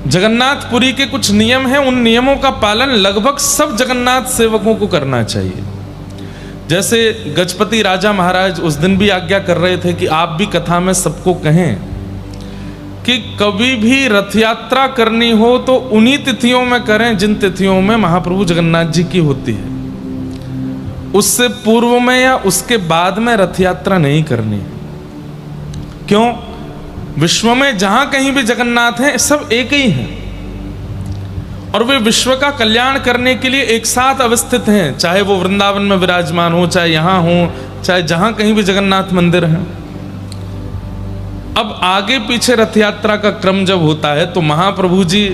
जगन्नाथपुरी के कुछ नियम हैं, उन नियमों का पालन लगभग सब जगन्नाथ सेवकों को करना चाहिए। जैसे गजपति राजा महाराज उस दिन भी आज्ञा कर रहे थे कि आप भी कथा में सबको कहें कि कभी भी रथ यात्रा करनी हो तो उन्हीं तिथियों में करें जिन तिथियों में महाप्रभु जगन्नाथ जी की होती है। उससे पूर्व में या उसके बाद में रथ यात्रा नहीं करनी। क्यों? विश्व में जहां कहीं भी जगन्नाथ हैं सब एक ही हैं और वे विश्व का कल्याण करने के लिए एक साथ अवस्थित हैं, चाहे वो वृंदावन में विराजमान हो, चाहे यहां हो, चाहे जहां कहीं भी जगन्नाथ मंदिर है। अब आगे पीछे रथ यात्रा का क्रम जब होता है तो महाप्रभु जी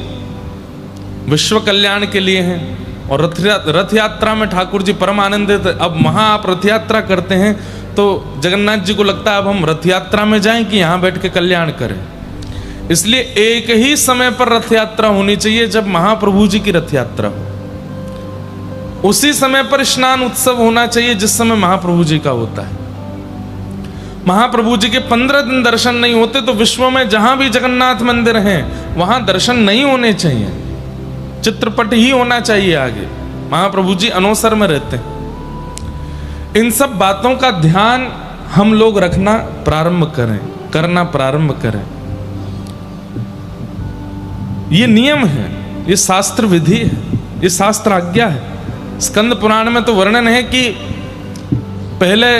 विश्व कल्याण के लिए हैं और रथ यात्रा में ठाकुर जी परम आनंदित। अब वहां आप रथ यात्रा करते हैं तो जगन्नाथ जी को लगता है अब हम रथ यात्रा में जाएं कि यहां बैठ के कल्याण करें। इसलिए एक ही समय पर रथ यात्रा होनी चाहिए जब महाप्रभु जी की रथ यात्रा हो। उसी समय पर स्नान उत्सव होना चाहिए जिस समय महाप्रभु जी का होता है। महाप्रभु जी के 15 दिन दर्शन नहीं होते तो विश्व में जहां भी जगन्नाथ मंदिर हैं वहां दर्शन नहीं होने चाहिए, चित्रपट ही होना चाहिए आगे। महाप्रभु जी अनोसर में रहते हैं। इन सब बातों का ध्यान हम लोग रखना प्रारंभ करें, करना प्रारंभ करें। ये नियम है, ये शास्त्र विधि है, ये शास्त्र आज्ञा है। स्कंद पुराण में तो वर्णन है कि पहले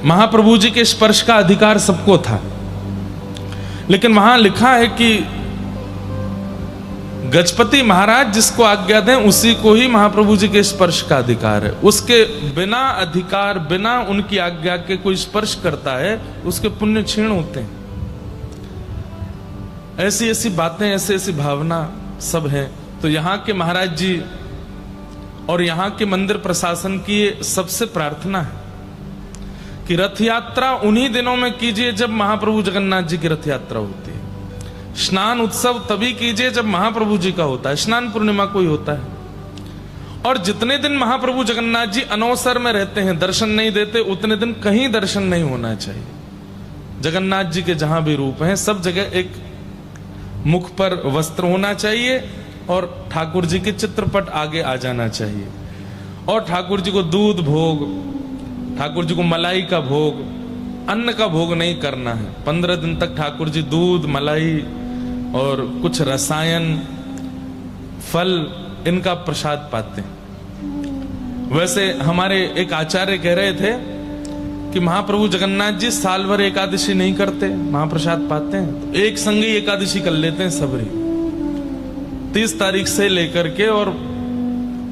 महाप्रभु जी के स्पर्श का अधिकार सबको था, लेकिन वहां लिखा है कि गजपति महाराज जिसको आज्ञा दें उसी को ही महाप्रभु जी के स्पर्श का अधिकार है। उसके बिना अधिकार, बिना उनकी आज्ञा के कोई स्पर्श करता है उसके पुण्य क्षीण होते हैं। ऐसी ऐसी बातें, ऐसी ऐसी भावना सब है। तो यहाँ के महाराज जी और यहाँ के मंदिर प्रशासन की सबसे प्रार्थना है कि रथ यात्रा उन्हीं दिनों में कीजिए जब महाप्रभु जगन्नाथ जी की रथ यात्रा होती है। स्नान उत्सव तभी कीजिए जब महाप्रभु जी का होता है, स्नान पूर्णिमा को ही होता है। और जितने दिन महाप्रभु जगन्नाथ जी अनवसर में रहते हैं, दर्शन नहीं देते, उतने दिन कहीं दर्शन नहीं होना चाहिए। जगन्नाथ जी के जहां भी रूप हैं सब जगह एक मुख पर वस्त्र होना चाहिए और ठाकुर जी के चित्रपट आगे आ जाना चाहिए। और ठाकुर जी को दूध भोग, ठाकुर जी को मलाई का भोग, अन्न का भोग नहीं करना है। 15 दिन तक ठाकुर जी दूध, मलाई और कुछ रसायन, फल, इनका प्रसाद पाते हैं। वैसे हमारे एक आचार्य कह रहे थे कि महाप्रभु जगन्नाथ जी साल भर एकादशी नहीं करते, महाप्रसाद पाते हैं तो एक संग ही एकादशी कर लेते हैं सबरी। 30 तारीख से लेकर के और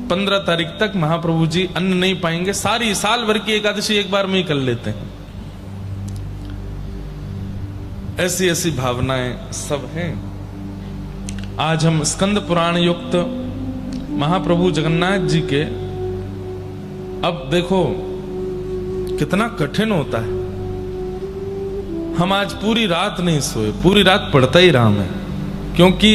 15 तारीख तक महाप्रभु जी अन्न नहीं पाएंगे, सारी साल भर की एकादशी एक बार में ही कर लेते हैं। ऐसी ऐसी भावनाएं सब हैं। आज हम स्कंद पुराण युक्त महाप्रभु जगन्नाथ जी के, अब देखो कितना कठिन होता है। हम आज पूरी रात नहीं सोए, पूरी रात पढ़ता ही रहा मैं, क्योंकि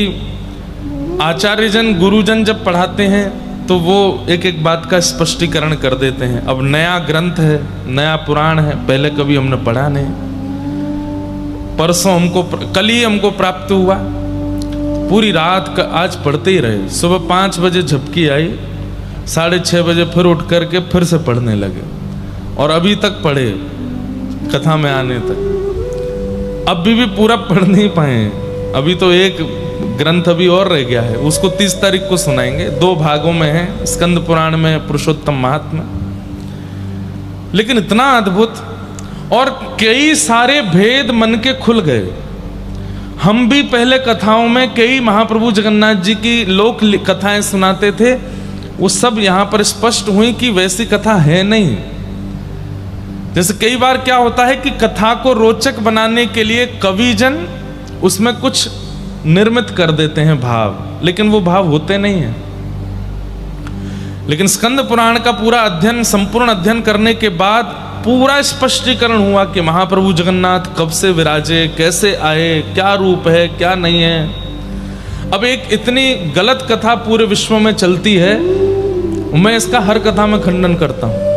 आचार्यजन, गुरुजन जब पढ़ाते हैं तो वो एक एक बात का स्पष्टीकरण कर देते हैं। अब नया ग्रंथ है, नया पुराण है, पहले कभी हमने पढ़ा नहीं। परसों हमको, कल ही हमको प्राप्त हुआ, पूरी रात का आज पढ़ते ही रहे। सुबह 5 बजे झपकी आई, 6:30 बजे फिर उठ करके फिर से पढ़ने लगे और अभी तक पढ़े कथा में आने तक। अभी भी पूरा पढ़ नहीं पाए, अभी तो एक ग्रंथ अभी और रह गया है, उसको 30 तारीख को सुनाएंगे। 2 भागों में है, स्कंद पुराण में पुरुषोत्तम महात्मा। लेकिन इतना अद्भुत और कई सारे भेद मन के खुल गए। हम भी पहले कथाओं में कई महाप्रभु जगन्नाथ जी की लोक कथाएं सुनाते थे, वो सब यहां पर स्पष्ट हुई कि वैसी कथा है नहीं। जैसे कई बार क्या होता है कि कथा को रोचक बनाने के लिए कविजन उसमें कुछ निर्मित कर देते हैं भाव, लेकिन वो भाव होते नहीं हैं। लेकिन स्कंद पुराण का पूरा अध्ययन, संपूर्ण अध्ययन करने के बाद पूरा स्पष्टीकरण हुआ कि महाप्रभु जगन्नाथ कब से विराजे, कैसे आए, क्या रूप है, क्या नहीं है। अब एक इतनी गलत कथा पूरे विश्व में चलती है, मैं इसका हर कथा में खंडन करता हूं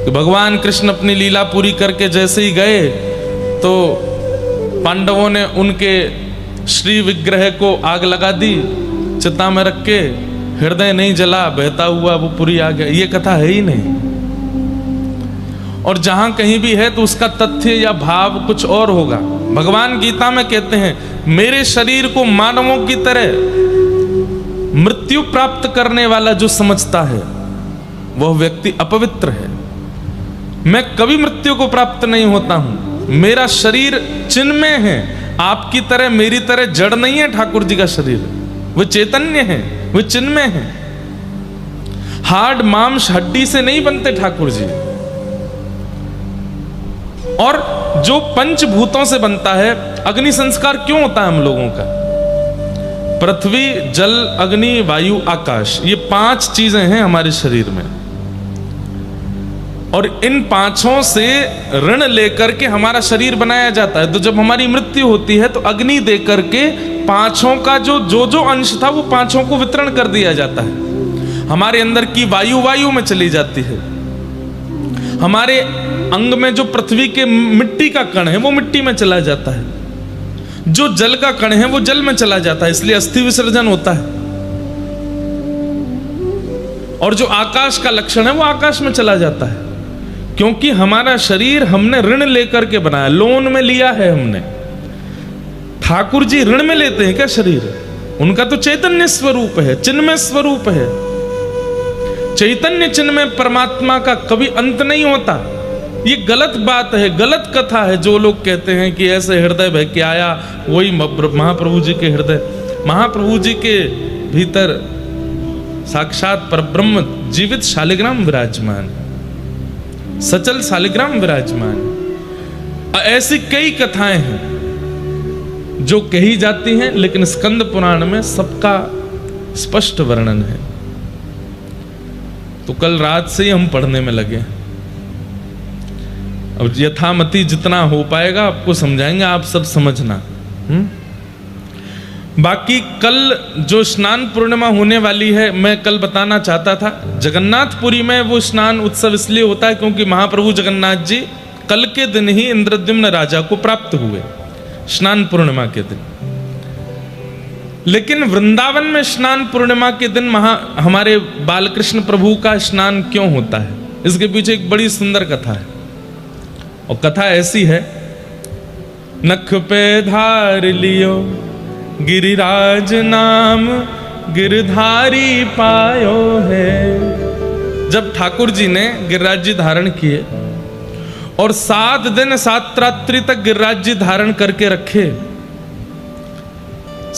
कि भगवान कृष्ण अपनी लीला पूरी करके जैसे ही गए तो पांडवों ने उनके श्री विग्रह को आग लगा दी, चिता में रख के, हृदय नहीं जला, बहता हुआ वो पुरी आ गया। ये कथा है ही नहीं। और जहां कहीं भी है तो उसका तथ्य या भाव कुछ और होगा। भगवान गीता में कहते हैं, मेरे शरीर को मानवों की तरह मृत्यु प्राप्त करने वाला जो समझता है वह व्यक्ति अपवित्र है। मैं कभी मृत्यु को प्राप्त नहीं होता हूं। मेरा शरीर चिन्मय है, आपकी तरह मेरी तरह जड़ नहीं है। ठाकुर जी का शरीर वो चैतन्य है, वो चिन्मय है। हार्ड मांस हड्डी से नहीं बनते ठाकुर जी। और जो पंचभूतों से बनता है, अग्नि संस्कार क्यों होता है हम लोगों का? पृथ्वी, जल, अग्नि, वायु, आकाश, ये 5 चीजें हैं हमारे शरीर में। और इन 5 से ऋण लेकर के हमारा शरीर बनाया जाता है। तो जब हमारी मृत्यु होती है तो अग्नि दे करके 5 का जो अंश था वो 5 को वितरण कर दिया जाता है। हमारे अंदर की वायु में चली जाती है। हमारे अंग में जो पृथ्वी के मिट्टी का कण है वो मिट्टी में चला जाता है। जो जल का कण है वो जल में चला जाता है, इसलिए अस्थि विसर्जन होता है। और जो आकाश का लक्षण है वो आकाश में चला जाता है, क्योंकि हमारा शरीर हमने ऋण लेकर के बनाया, लोन में लिया है हमने। ठाकुर जी ऋण में लेते हैं क्या शरीर? उनका तो चैतन्य स्वरूप है, चिन्मय स्वरूप है। चैतन्य चिन्मय परमात्मा का कभी अंत नहीं होता। ये गलत बात है, गलत कथा है। जो लोग कहते हैं कि ऐसे हृदय बह के आया, वही महाप्रभु जी के हृदय, महाप्रभु जी के भीतर साक्षात परब्रह्म जीवित शालिग्राम विराजमान, सचल शालिग्राम विराजमान। ऐसी कई कथाएं हैं जो कही जाती हैं, लेकिन स्कंद पुराण में सबका स्पष्ट वर्णन है। तो कल रात से ही हम पढ़ने में लगे। अब यथामति जितना हो पाएगा आपको समझाएंगे, आप सब समझना। बाकी कल जो स्नान पूर्णिमा होने वाली है, मैं कल बताना चाहता था, जगन्नाथपुरी में वो स्नान उत्सव इसलिए होता है क्योंकि महाप्रभु जगन्नाथ जी कल के दिन ही इंद्रद्युम्न राजा को प्राप्त हुए, स्नान पूर्णिमा के दिन। लेकिन वृंदावन में स्नान पूर्णिमा के दिन हमारे बालकृष्ण प्रभु का स्नान क्यों होता है, इसके पीछे एक बड़ी सुंदर कथा है। और कथा ऐसी है, नख पे धार लियो गिरिराज नाम, गिरधारी पायो है। जब ठाकुर जी ने गिरिराज जी धारण किए और 7 दिन 7 रात्रि तक गिरिराज जी धारण करके रखे,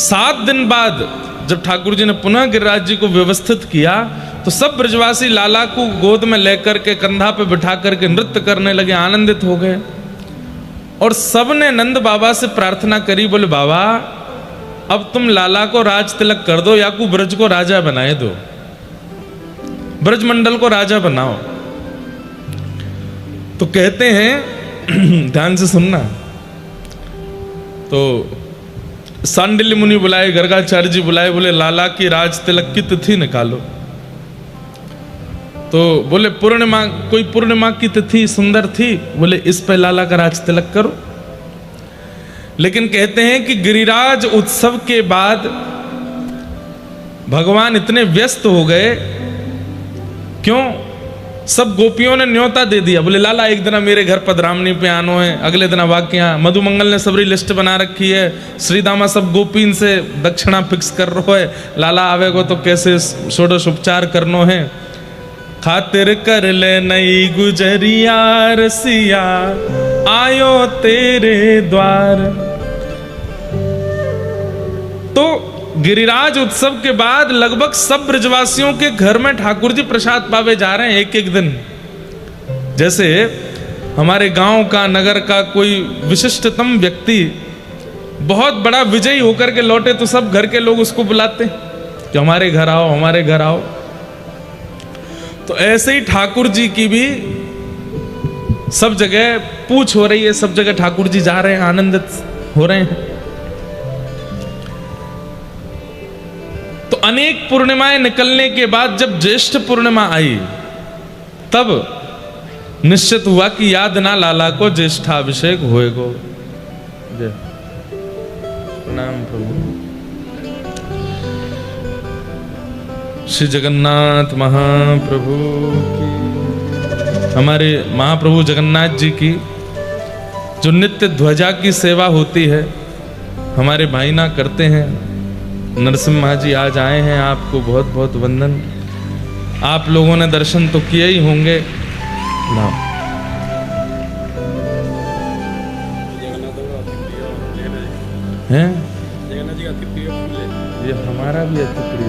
7 दिन बाद जब ठाकुर जी ने पुनः गिरिराज जी को व्यवस्थित किया तो सब ब्रजवासी लाला को गोद में लेकर के कंधा पे बिठा करके नृत्य करने लगे, आनंदित हो गए। और सबने नंद बाबा से प्रार्थना करी, बोले बाबा अब तुम लाला को राज तिलक कर दो, या को ब्रज को राजा बनाए दो, ब्रज मंडल को राजा बनाओ। तो कहते हैं ध्यान से सुनना, तो सांडिल्य मुनि बुलाए, गर्गाचार्य जी बुलाए, बोले लाला की राज तिलक की तिथि निकालो। तो बोले पूर्णिमा, कोई पूर्णिमा की तिथि सुंदर थी, बोले इस पे लाला का राज तिलक करो। लेकिन कहते हैं कि गिरिराज उत्सव के बाद भगवान इतने व्यस्त हो गए, क्यों? सब गोपियों ने न्योता दे दिया, बोले लाला एक दिन मेरे घर पधरामनी पे आनो है, अगले दिन वाक्या मधुमंगल ने सबरी लिस्ट बना रखी है, श्रीदामा सब गोपीन से दक्षिणा फिक्स कर रहो है, लाला आवेगो तो कैसे षोडश उपचार करनो है, खातिर कर ले नई गुजरिया रसिया आयो तेरे द्वार। तो गिरिराज उत्सव के बाद लगभग सब ब्रजवासियों के घर में ठाकुर जी प्रसाद पावे जा रहे हैं एक एक दिन। जैसे हमारे गांव का, नगर का कोई विशिष्टतम व्यक्ति बहुत बड़ा विजयी होकर के लौटे तो सब घर के लोग उसको बुलाते कि हमारे घर आओ, हमारे घर आओ। तो ऐसे ही ठाकुर जी की भी सब जगह पूछ हो रही है, सब जगह ठाकुर जी जा रहे हैं, आनंदित हो रहे हैं। तो अनेक पूर्णिमाएं निकलने के बाद जब ज्येष्ठ पूर्णिमा आई, तब निश्चित हुआ कि याद ना लाला को ज्येष्ठाभिषेक होएगो। प्रणाम प्रभु। श्री जगन्नाथ महाप्रभु की, हमारे महाप्रभु जगन्नाथ जी की जो नित्य ध्वजा की सेवा होती है हमारे भाई ना करते हैं। नरसिम्हा जी आज आए हैं, आपको बहुत बहुत वंदन। आप लोगों ने दर्शन तो किए ही होंगे ना। हैं? जगन्नाथ जी का अति प्रिय फूल है। ये हमारा भी अति प्रिय।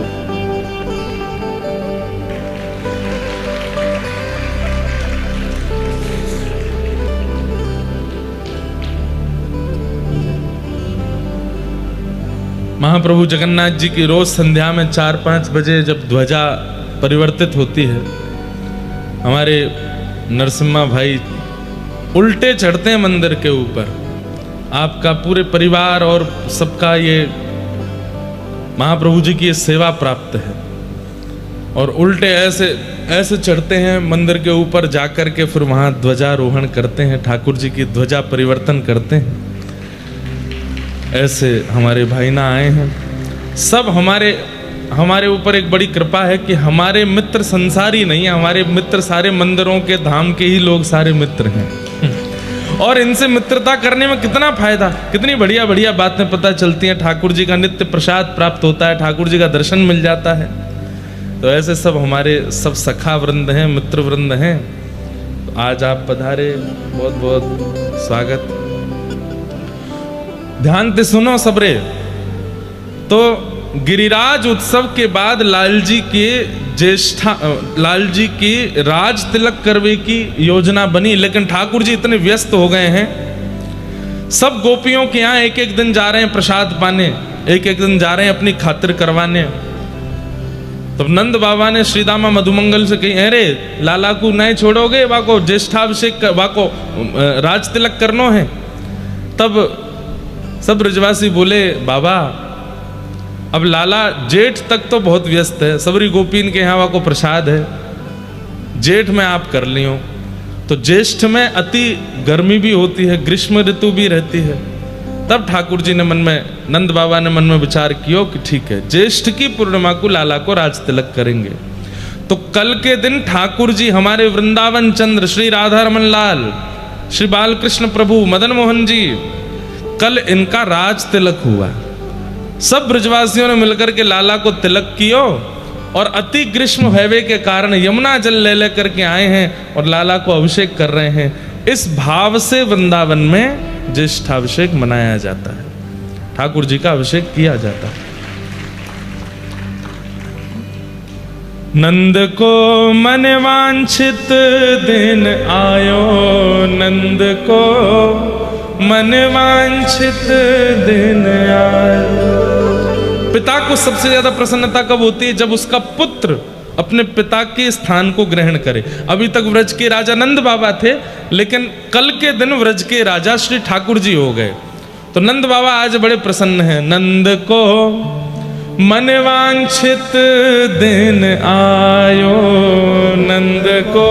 महाप्रभु जगन्नाथ जी की रोज संध्या में 4-5 बजे जब ध्वजा परिवर्तित होती है, हमारे नरसिम्हा भाई उल्टे चढ़ते हैं मंदिर के ऊपर। आपका पूरे परिवार और सबका ये महाप्रभु जी की ये सेवा प्राप्त है। और उल्टे ऐसे ऐसे चढ़ते हैं मंदिर के ऊपर जाकर के, फिर वहाँ ध्वजारोहण करते हैं, ठाकुर जी की ध्वजा परिवर्तन करते हैं। ऐसे हमारे भाई ना आए हैं। सब हमारे ऊपर एक बड़ी कृपा है कि हमारे मित्र संसारी नहीं है, हमारे मित्र सारे मंदिरों के धाम के ही लोग सारे मित्र हैं। और इनसे मित्रता करने में कितना फायदा, कितनी बढ़िया बढ़िया बातें पता चलती हैं। ठाकुर जी का नित्य प्रसाद प्राप्त होता है, ठाकुर जी का दर्शन मिल जाता है। तो ऐसे सब हमारे सब सखा वृंद हैं, मित्र वृंद हैं। तो आज आप पधारे, बहुत बहुत स्वागत। ध्यान से सुनो सबरे। तो गिरिराज उत्सव के बाद लाल जी की राज तिलक करवे की योजना बनी, लेकिन ठाकुर जी इतने व्यस्त हो गए हैं। सब गोपियों के यहाँ एक एक दिन जा रहे हैं प्रसाद पाने, एक एक दिन जा रहे हैं अपनी खातिर करवाने। तो नंद बाबा ने श्री दामा मधुमंगल से कही, अरे लाला को नहीं छोड़ोगे, वाको ज्येष्ठाभिषेक वाको राज तिलक करनो है। तब सब ब्रजवासी बोले, बाबा अब लाला जेठ तक तो बहुत व्यस्त है, सबरी गोपीन के यहाँ को प्रसाद है, जेठ में आप कर लियो। तो ज्येष्ठ में अति गर्मी भी होती है, ग्रीष्म ऋतु भी रहती है। तब ठाकुर जी ने नंद बाबा ने मन में विचार किया कि ठीक है, ज्येष्ठ की पूर्णिमा को लाला को राज तिलक करेंगे। तो कल के दिन ठाकुर जी हमारे वृंदावन चंद्र श्री राधा रमन लाल, श्री बालकृष्ण प्रभु, मदन मोहन जी, कल इनका राज तिलक हुआ। सब ब्रजवासियों ने मिलकर के लाला को तिलक कियो और अति ग्रीष्म भयवे के कारण यमुना जल ले लेकर के आए हैं और लाला को अभिषेक कर रहे हैं। इस भाव से वृंदावन में ज्येष्ठाभिषेक मनाया जाता है, ठाकुर जी का अभिषेक किया जाता है। नंद को मन वांछित दिन आयो, नंद को मन वांछित दिन आयो। पिता को सबसे ज्यादा प्रसन्नता कब होती है? जब उसका पुत्र अपने पिता के स्थान को ग्रहण करे। अभी तक व्रज के राजा नंद बाबा थे, लेकिन कल के दिन व्रज के राजा श्री ठाकुर जी हो गए। तो नंद बाबा आज बड़े प्रसन्न हैं। नंद को मन वांछित दिन आयो, नंद को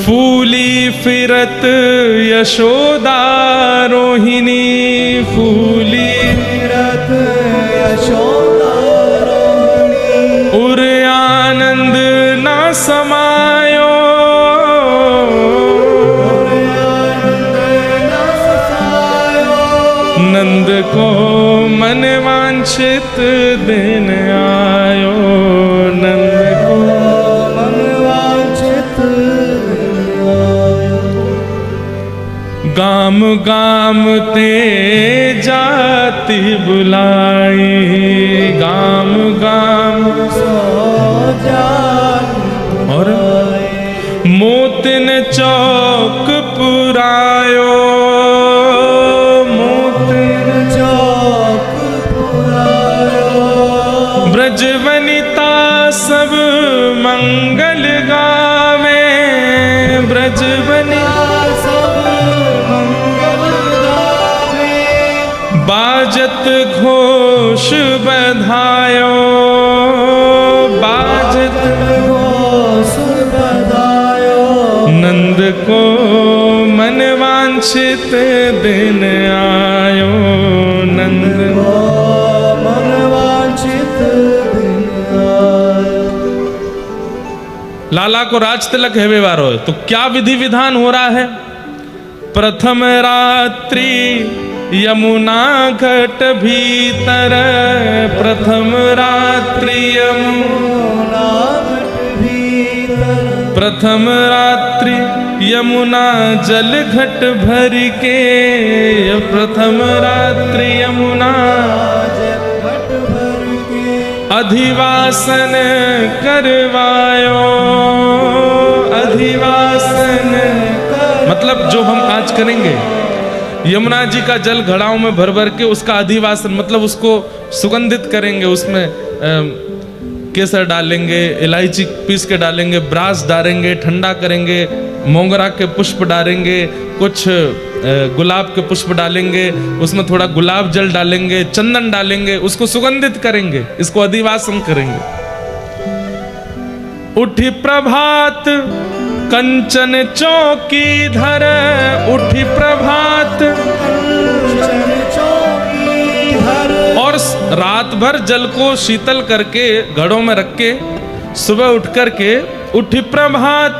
फूली फिरत यशोदा रोहिणी, फूली फिरत यशोदा रोहिणी, उर आनंद न समायो, नंद को मन वांछित दिन आयो, नंद को मन वांछित दिन आयो। गाम गाम ते जाति बुलाई, गाम गाम सो जाति और मोतिन चौक पुरायो, ब्रज वनिता सब मंगल गावे, ब्रज वनिता सब मंगल गावे, बाजत घोष बधायो, बाजत घोष बधायो, नंद को मन वांछित वांछित दिन आयो नंद मन वांछित दिन आयो। लाला को राज तिलक हेवे वारो है, तो क्या विधि विधान हो रहा है? प्रथम रात्रि यमुना घट भीतर, प्रथम रात्रि यमुना घट भीतर, प्रथम रात्रि यमुना जल घट भर के, प्रथम रात्रि यमुना घट भर के, अधिवासन करवायो, अधिवासन मतलब जो हम आज करेंगे, यमुना जी का जल घड़ाओं में भर भर के उसका अधिवासन मतलब उसको सुगंधित करेंगे, उसमें केसर डालेंगे, इलायची पीस के डालेंगे, ब्रास डालेंगे, ठंडा करेंगे, मोगरा के पुष्प डालेंगे, कुछ गुलाब के पुष्प डालेंगे, उसमें थोड़ा गुलाब जल डालेंगे, चंदन डालेंगे, उसको सुगंधित करेंगे, इसको अधिवासन करेंगे। उठी प्रभात कंचन चौकी धर, उठी प्रभात कंचन चौकी धर, और रात भर जल को शीतल करके घड़ों में रख के सुबह उठ करके उठी प्रभात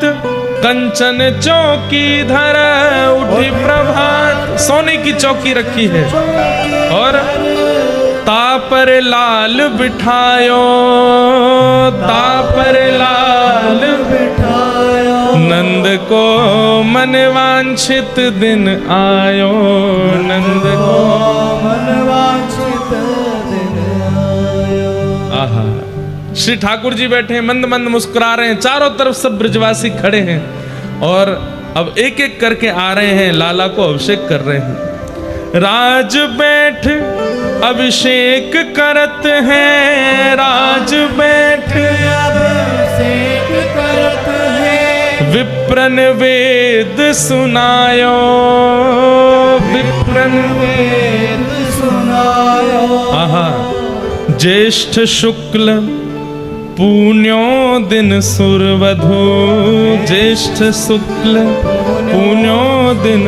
कंचन चौकी धर, उठी प्रभात सोने की चौकी रखी है, और तापर लाल बिठायो, तापर लाल बिठायो, नंद को मन वांछित दिन आयो, नंद को मन वांछित दिन आयो। आहा, श्री ठाकुर जी बैठे हैं, मंद मंद मुस्कुरा रहे हैं, चारों तरफ सब ब्रजवासी खड़े हैं और अब एक एक करके आ रहे हैं, लाला को अभिषेक कर रहे हैं। राज बैठ अभिषेक करत हैं, राज बैठ अभिषेक करत हैं, विप्रन वेद सुनायो, विप्रन वेद सुनायो। आहा, ज्येष्ठ शुक्ल पुण्यो दिन सुरवधू, ज्येष्ठ शुक्ल पुण्यो दिन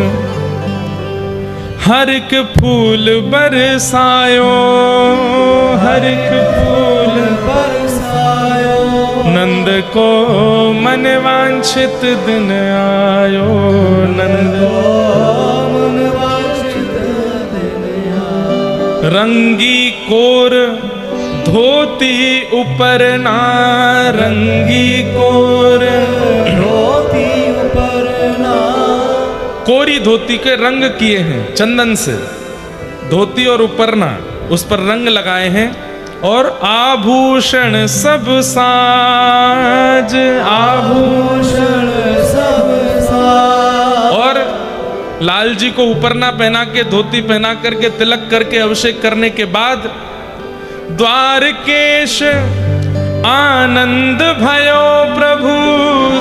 हरिक फूल बरसायो, हरिक फूल बरसायो, नंद को मन वांछित दिन आयो, नंद मन वांछित दिन आयो। रंगी कोर धोती ऊपर ना, रंगी कोर धोती ऊपर ना, कोरी धोती के रंग किए हैं चंदन से, धोती और उपरना उस पर रंग लगाए हैं, और आभूषण सब साज, आभूषण सब साज, और लाल जी को उपरना पहना के, धोती पहना करके, तिलक करके अभिषेक करने के बाद द्वारकेश आनंद भयो प्रभु,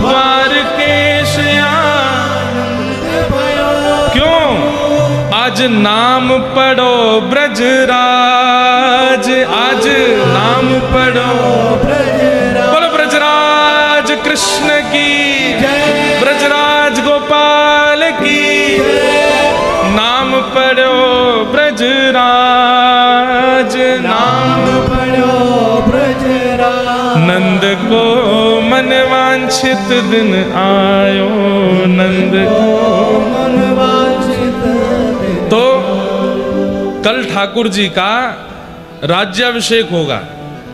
द्वारकेश आनंद भयो, क्यों? आज नाम पढ़ो ब्रजराज, आज नाम पढ़ो ब्रजराज, बोलो ब्रजराज कृष्ण की जय, ब्रजराज गोपाल की नाम पढ़ो ब्रजराज, नाम पढ़ो ब्रजराज, नंद को मन वांछित दिन आयो, नंद को मन वांछित दिन। तो कल ठाकुर जी का राज्याभिषेक होगा,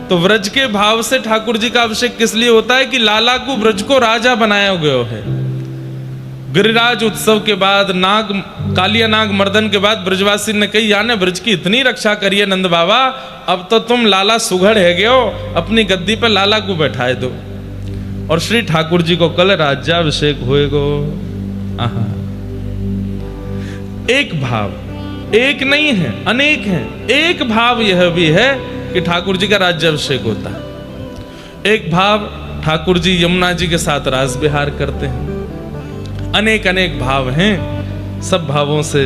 तो व्रज के भाव से ठाकुर जी का अभिषेक किस लिए होता है कि लाला को व्रज को राजा बनाया गया है। गिरिराज उत्सव के बाद नाग कालिया नाग मर्दन के बाद ब्रजवासी ने कही, याने ब्रज की इतनी रक्षा करिए नंद बाबा, अब तो तुम लाला सुघड़ है गए हो, अपनी गद्दी पर लाला को बैठाए दो। और श्री ठाकुर जी को कल राज्याभिषेक होएगो। आहा, एक भाव, एक नहीं है, अनेक हैं। एक भाव यह भी है कि ठाकुर जी का राज्याभिषेक होता है। एक भाव ठाकुर जी यमुना जी के साथ रास विहार करते हैं। अनेक अनेक भाव हैं, सब भावों से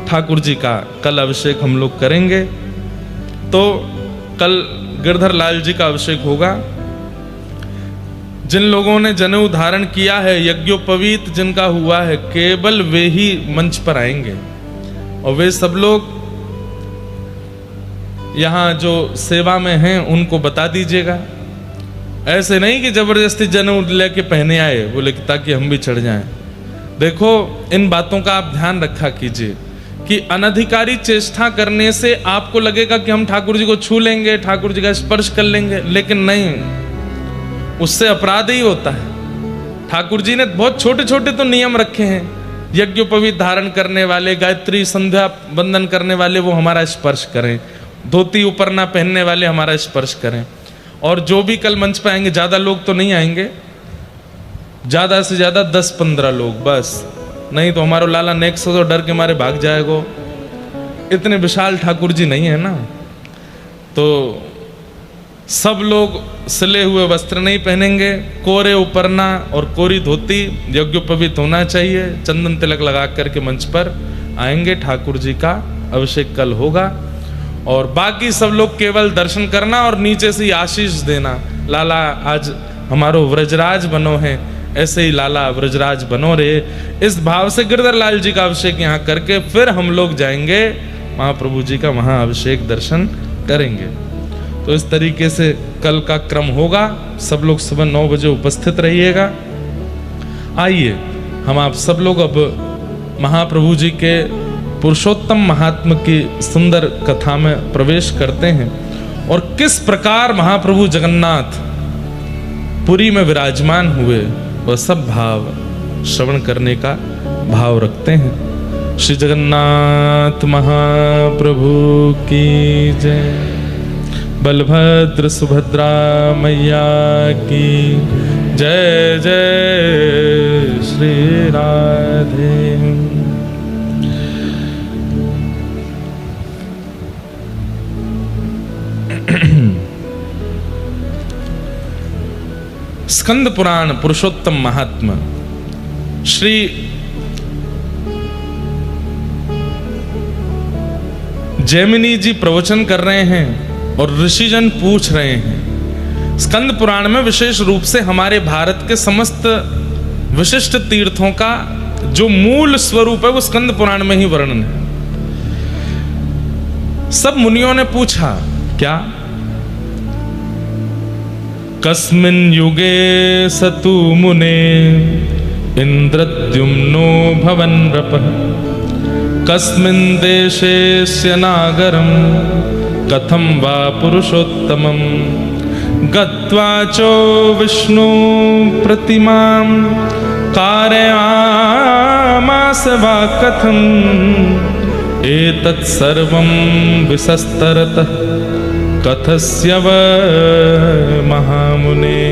ठाकुर जी का कल अभिषेक हम लोग करेंगे। तो कल गिरधर लाल जी का अभिषेक होगा। जिन लोगों ने जनेऊ धारण किया है, यज्ञोपवीत जिनका हुआ है, केवल वे ही मंच पर आएंगे। और वे सब लोग यहाँ जो सेवा में हैं उनको बता दीजिएगा। ऐसे नहीं कि जबरदस्ती जनेऊ लेके पहने आए बोले कि ताकि हम भी चढ़ जाएं। देखो, इन बातों का आप ध्यान रखा कीजिए कि अनधिकारी चेष्टा करने से आपको लगेगा कि हम ठाकुर जी को छू लेंगे, ठाकुर जी का स्पर्श कर लेंगे, लेकिन नहीं, उससे अपराध ही होता है। ठाकुर जी ने बहुत छोटे छोटे तो नियम रखे हैं। यज्ञोपवीत धारण करने वाले, गायत्री संध्या बंदन करने वाले वो हमारा स्पर्श करें, धोती ऊपर ना पहनने वाले हमारा स्पर्श करें। और जो भी कल मंच पे आएंगे, ज्यादा लोग तो नहीं आएंगे, ज्यादा से ज्यादा 10-15 लोग बस, नहीं तो हमारा लाला नेक्स्ट तो डर के मारे भाग जाएगा। इतने विशाल ठाकुर जी नहीं है ना। तो सब लोग सिले हुए वस्त्र नहीं पहनेंगे, कोरे उपरना और कोरी धोती, यज्ञोपवीत होना चाहिए, चंदन तिलक लगा करके मंच पर आएंगे। ठाकुर जी का अभिषेक कल होगा और बाकी सब लोग केवल दर्शन करना और नीचे से आशीष देना, लाला आज हमारो व्रजराज बनो है, ऐसे ही लाला व्रजराज बनो रे। इस भाव से गिरधर लाल जी का अभिषेक यहाँ करके फिर हम लोग जाएंगे महाप्रभु जी का महाअभिषेक दर्शन करेंगे। तो इस तरीके से कल का क्रम होगा। सब लोग सुबह 9 बजे उपस्थित रहिएगा। आइए हम आप सब लोग अब महाप्रभु जी के पुरुषोत्तम महात्म की सुंदर कथा में प्रवेश करते हैं और किस प्रकार महाप्रभु जगन्नाथ पुरी में विराजमान हुए वह सब भाव श्रवण करने का भाव रखते हैं। श्री जगन्नाथ महाप्रभु की जय। बलभद्र सुभद्रा मैया की जय। जय श्री राधे। स्कंद पुराण पुरुषोत्तम महात्मा श्री जैमिनी जी प्रवचन कर रहे हैं और ऋषिजन पूछ रहे हैं। स्कंद पुराण में विशेष रूप से हमारे भारत के समस्त विशिष्ट तीर्थों का जो मूल स्वरूप है वो स्कंद पुराण में ही वर्णन है। सब मुनियों ने पूछा, क्या कस्मिन् युगे सतु मुने इंद्रद्युम्नो भवन नृपः कस्मिन् देशेस्य नागरं कथं वा पुरुषोत्तमं गत्वा चो विष्णु प्रतिमां कारयामास वा कथं एतत् सर्वं विसस्तरतः कथस्य व महामुने।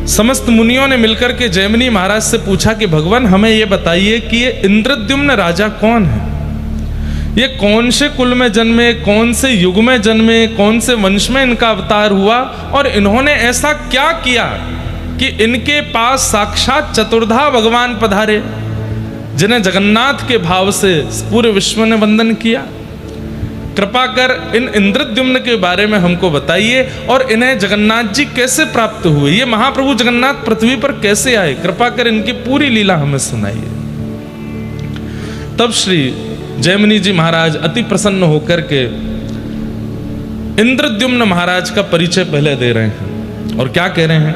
समस्त मुनियों ने मिलकर के जैमिनी महाराज से पूछा कि भगवान हमें ये बताइए कि ये इंद्रद्युम्न राजा कौन है, ये कौन से कुल में जन्मे, कौन से युग में जन्मे, कौन से वंश में इनका अवतार हुआ और इन्होंने ऐसा क्या किया कि इनके पास साक्षात चतुर्धा भगवान पधारे जिन्हें जगन्नाथ के भाव से पूरे विश्व ने वंदन किया। कृपा कर इन इंद्रद्युम्न के बारे में हमको बताइए और इन्हें जगन्नाथ जी कैसे प्राप्त हुए, ये महाप्रभु जगन्नाथ पृथ्वी पर कैसे आए, कृपा कर इनकी पूरी लीला हमें सुनाइए। तब श्री जैमिनी जी महाराज अति प्रसन्न होकर के इंद्रद्युम्न महाराज का परिचय पहले दे रहे हैं और क्या कह रहे हैं।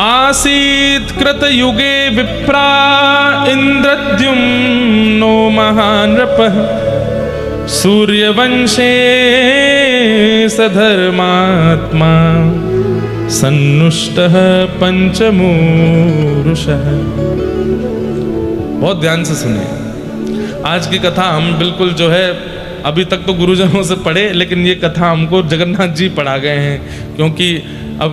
आसीत कृत युगे विप्रा इंद्रद्युम्नो महानृपः सूर्यवंशे सधर्मात्मा सन्नुष्टः पंचमूरुषः। बहुत ध्यान से सुनिए, आज की कथा हम बिल्कुल जो है अभी तक तो गुरुजनों से पढ़े, लेकिन ये कथा हमको जगन्नाथ जी पढ़ा गए हैं, क्योंकि अब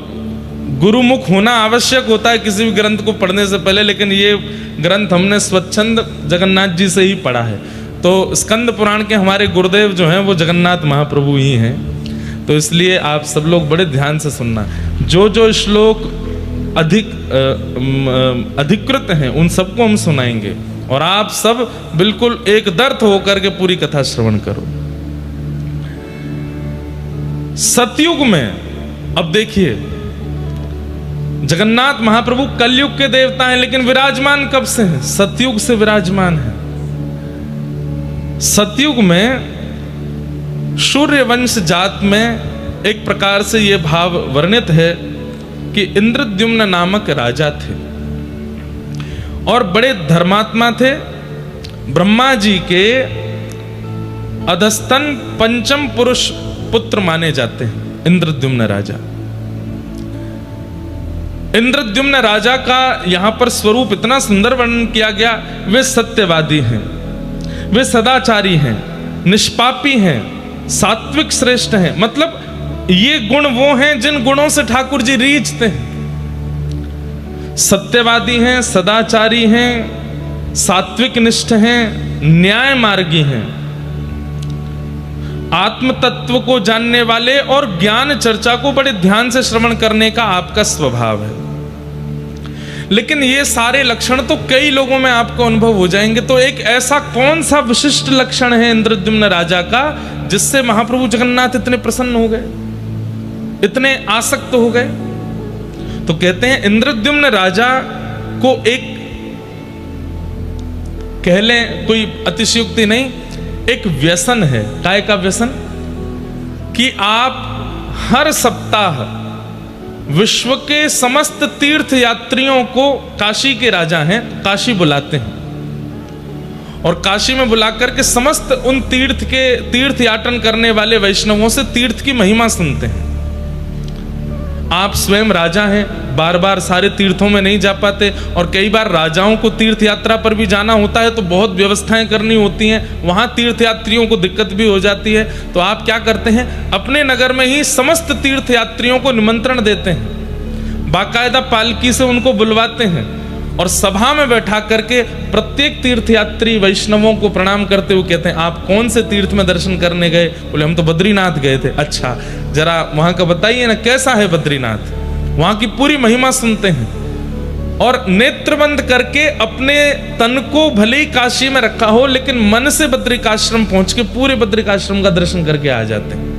गुरुमुख होना आवश्यक होता है किसी भी ग्रंथ को पढ़ने से पहले, लेकिन ये ग्रंथ हमने स्वच्छंद जगन्नाथ जी से ही पढ़ा है। तो स्कंद पुराण के हमारे गुरुदेव जो हैं वो जगन्नाथ महाप्रभु ही हैं। तो इसलिए आप सब लोग बड़े ध्यान से सुनना, जो जो श्लोक अधिकृत हैं उन सबको हम सुनाएंगे और आप सब बिल्कुल एक दर्थ होकर के पूरी कथा श्रवण करो। सतयुग में अब देखिए, जगन्नाथ महाप्रभु कलयुग के देवता हैं, लेकिन विराजमान कब से हैं? सतयुग से विराजमान है। सतयुग में सूर्यवंश जात में एक प्रकार से यह भाव वर्णित है कि इंद्रद्युम्न नामक राजा थे और बड़े धर्मात्मा थे। ब्रह्मा जी के अधस्तन पंचम पुरुष पुत्र माने जाते हैं इंद्रद्युम्न राजा। इंद्रद्युम्न राजा का यहां पर स्वरूप इतना सुंदर वर्णन किया गया। वे सत्यवादी हैं, वे सदाचारी हैं, निष्पापी हैं, सात्विक श्रेष्ठ हैं। मतलब ये गुण वो हैं जिन गुणों से ठाकुर जी रीझते हैं। सत्यवादी हैं, सदाचारी हैं, सात्विक निष्ठ हैं, न्याय मार्गी हैं, आत्म तत्व को जानने वाले और ज्ञान चर्चा को बड़े ध्यान से श्रवण करने का आपका स्वभाव है। लेकिन ये सारे लक्षण तो कई लोगों में आपको अनुभव हो जाएंगे। तो एक ऐसा कौन सा विशिष्ट लक्षण है इंद्रद्युम्न राजा का जिससे महाप्रभु जगन्नाथ इतने प्रसन्न हो गए, इतने आसक्त हो गए? तो कहते हैं इंद्रद्युम्न राजा को एक, कह लें कोई अतिशयोक्ति नहीं, एक व्यसन है। काय का व्यसन? कि आप हर सप्ताह विश्व के समस्त तीर्थ यात्रियों को, काशी के राजा हैं, काशी बुलाते हैं और काशी में बुलाकर के समस्त उन तीर्थ याटन करने वाले वैष्णवों से तीर्थ की महिमा सुनते हैं। आप स्वयं राजा हैं, बार बार सारे तीर्थों में नहीं जा पाते और कई बार राजाओं को तीर्थ यात्रा पर भी जाना होता है तो बहुत व्यवस्थाएं करनी होती हैं, वहां तीर्थ यात्रियों को दिक्कत भी हो जाती है। तो आप क्या करते हैं, अपने नगर में ही समस्त तीर्थ यात्रियों को निमंत्रण देते हैं, बाकायदा पालकी से उनको बुलवाते हैं और सभा में बैठा करके प्रत्येक तीर्थयात्री वैष्णवों को प्रणाम करते हुए कहते हैं, आप कौन से तीर्थ में दर्शन करने गए? बोले हम तो बद्रीनाथ गए थे। अच्छा, जरा वहां का बताइए ना, कैसा है बद्रीनाथ? वहां की पूरी महिमा सुनते हैं और नेत्र बंद करके अपने तन को भले ही काशी में रखा हो लेकिन मन से बद्रिकाश्रम पहुंच के पूरे बद्रिकाश्रम का दर्शन करके आ जाते हैं।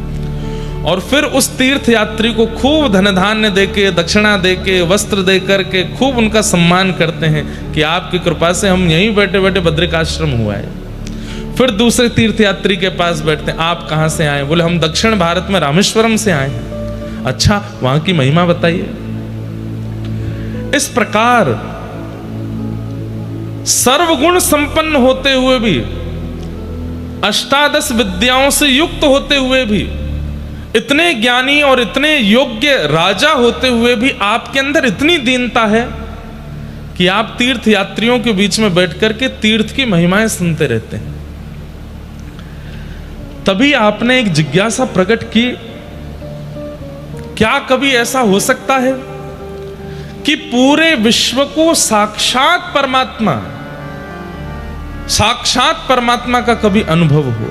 और फिर उस तीर्थ यात्री को खूब धन धान्य देके, दक्षिणा देके, वस्त्र दे करके खूब उनका सम्मान करते हैं कि आपकी कृपा से हम यहीं बैठे बैठे बद्रिकाश्रम हुआ है। फिर दूसरे तीर्थ यात्री के पास बैठते हैं, आप कहां से आए? बोले हम दक्षिण भारत में रामेश्वरम से आए हैं। अच्छा, वहां की महिमा बताइए। इस प्रकार सर्वगुण संपन्न होते हुए भी, अष्टादश विद्याओं से युक्त होते हुए भी, इतने ज्ञानी और इतने योग्य राजा होते हुए भी आपके अंदर इतनी दीनता है कि आप तीर्थ यात्रियों के बीच में बैठ करके तीर्थ की महिमाएं सुनते रहते हैं। तभी आपने एक जिज्ञासा प्रकट की, क्या कभी ऐसा हो सकता है कि पूरे विश्व को साक्षात परमात्मा का कभी अनुभव हो?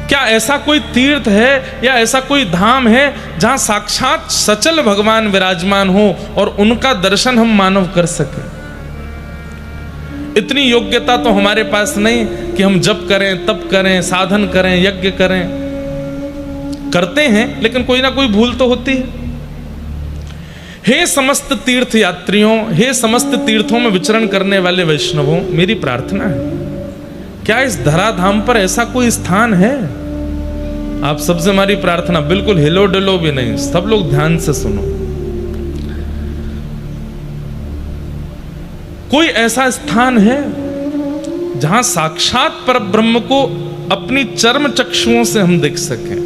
क्या ऐसा कोई तीर्थ है या ऐसा कोई धाम है जहां साक्षात सचल भगवान विराजमान हो और उनका दर्शन हम मानव कर सके? इतनी योग्यता तो हमारे पास नहीं कि हम जप करें, तप करें, साधन करें, यज्ञ करें। करते हैं लेकिन कोई ना कोई भूल तो होती है। हे समस्त तीर्थ यात्रियों, हे समस्त तीर्थों में विचरण करने वाले वैष्णवों, मेरी प्रार्थना है, क्या इस धराधाम पर ऐसा कोई स्थान है? आप सबसे हमारी प्रार्थना, बिल्कुल हिलो डुलो भी नहीं, सब लोग ध्यान से सुनो। कोई ऐसा स्थान है जहां साक्षात परब्रह्म को अपनी चर्म चक्षुओं से हम देख सकें?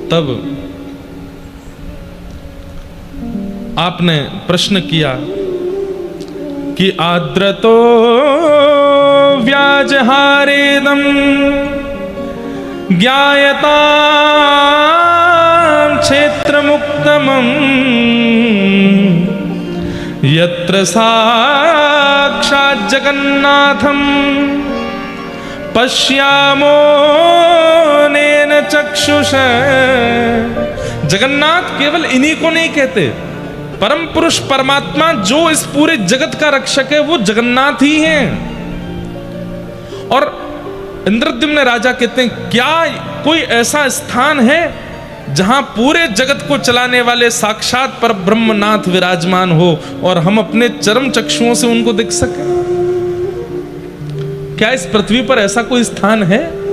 तब आपने प्रश्न किया कि आद्रतो व्याजहारेदम ज्ञायता क्षेत्र मुक्तमं यत्र साक्षात् जगन्नाथं पश्यामो नेन चक्षुष। जगन्नाथ केवल इन्हीं को नहीं कहते, परम पुरुष परमात्मा जो इस पूरे जगत का रक्षक है वो जगन्नाथ ही हैं। और इंद्रद्युम्न राजा कहते हैं, क्या कोई ऐसा स्थान है जहां पूरे जगत को चलाने वाले साक्षात पर ब्रह्मनाथ विराजमान हो और हम अपने चरम चक्षुओं से उनको देख सकें? क्या इस पृथ्वी पर ऐसा कोई स्थान है?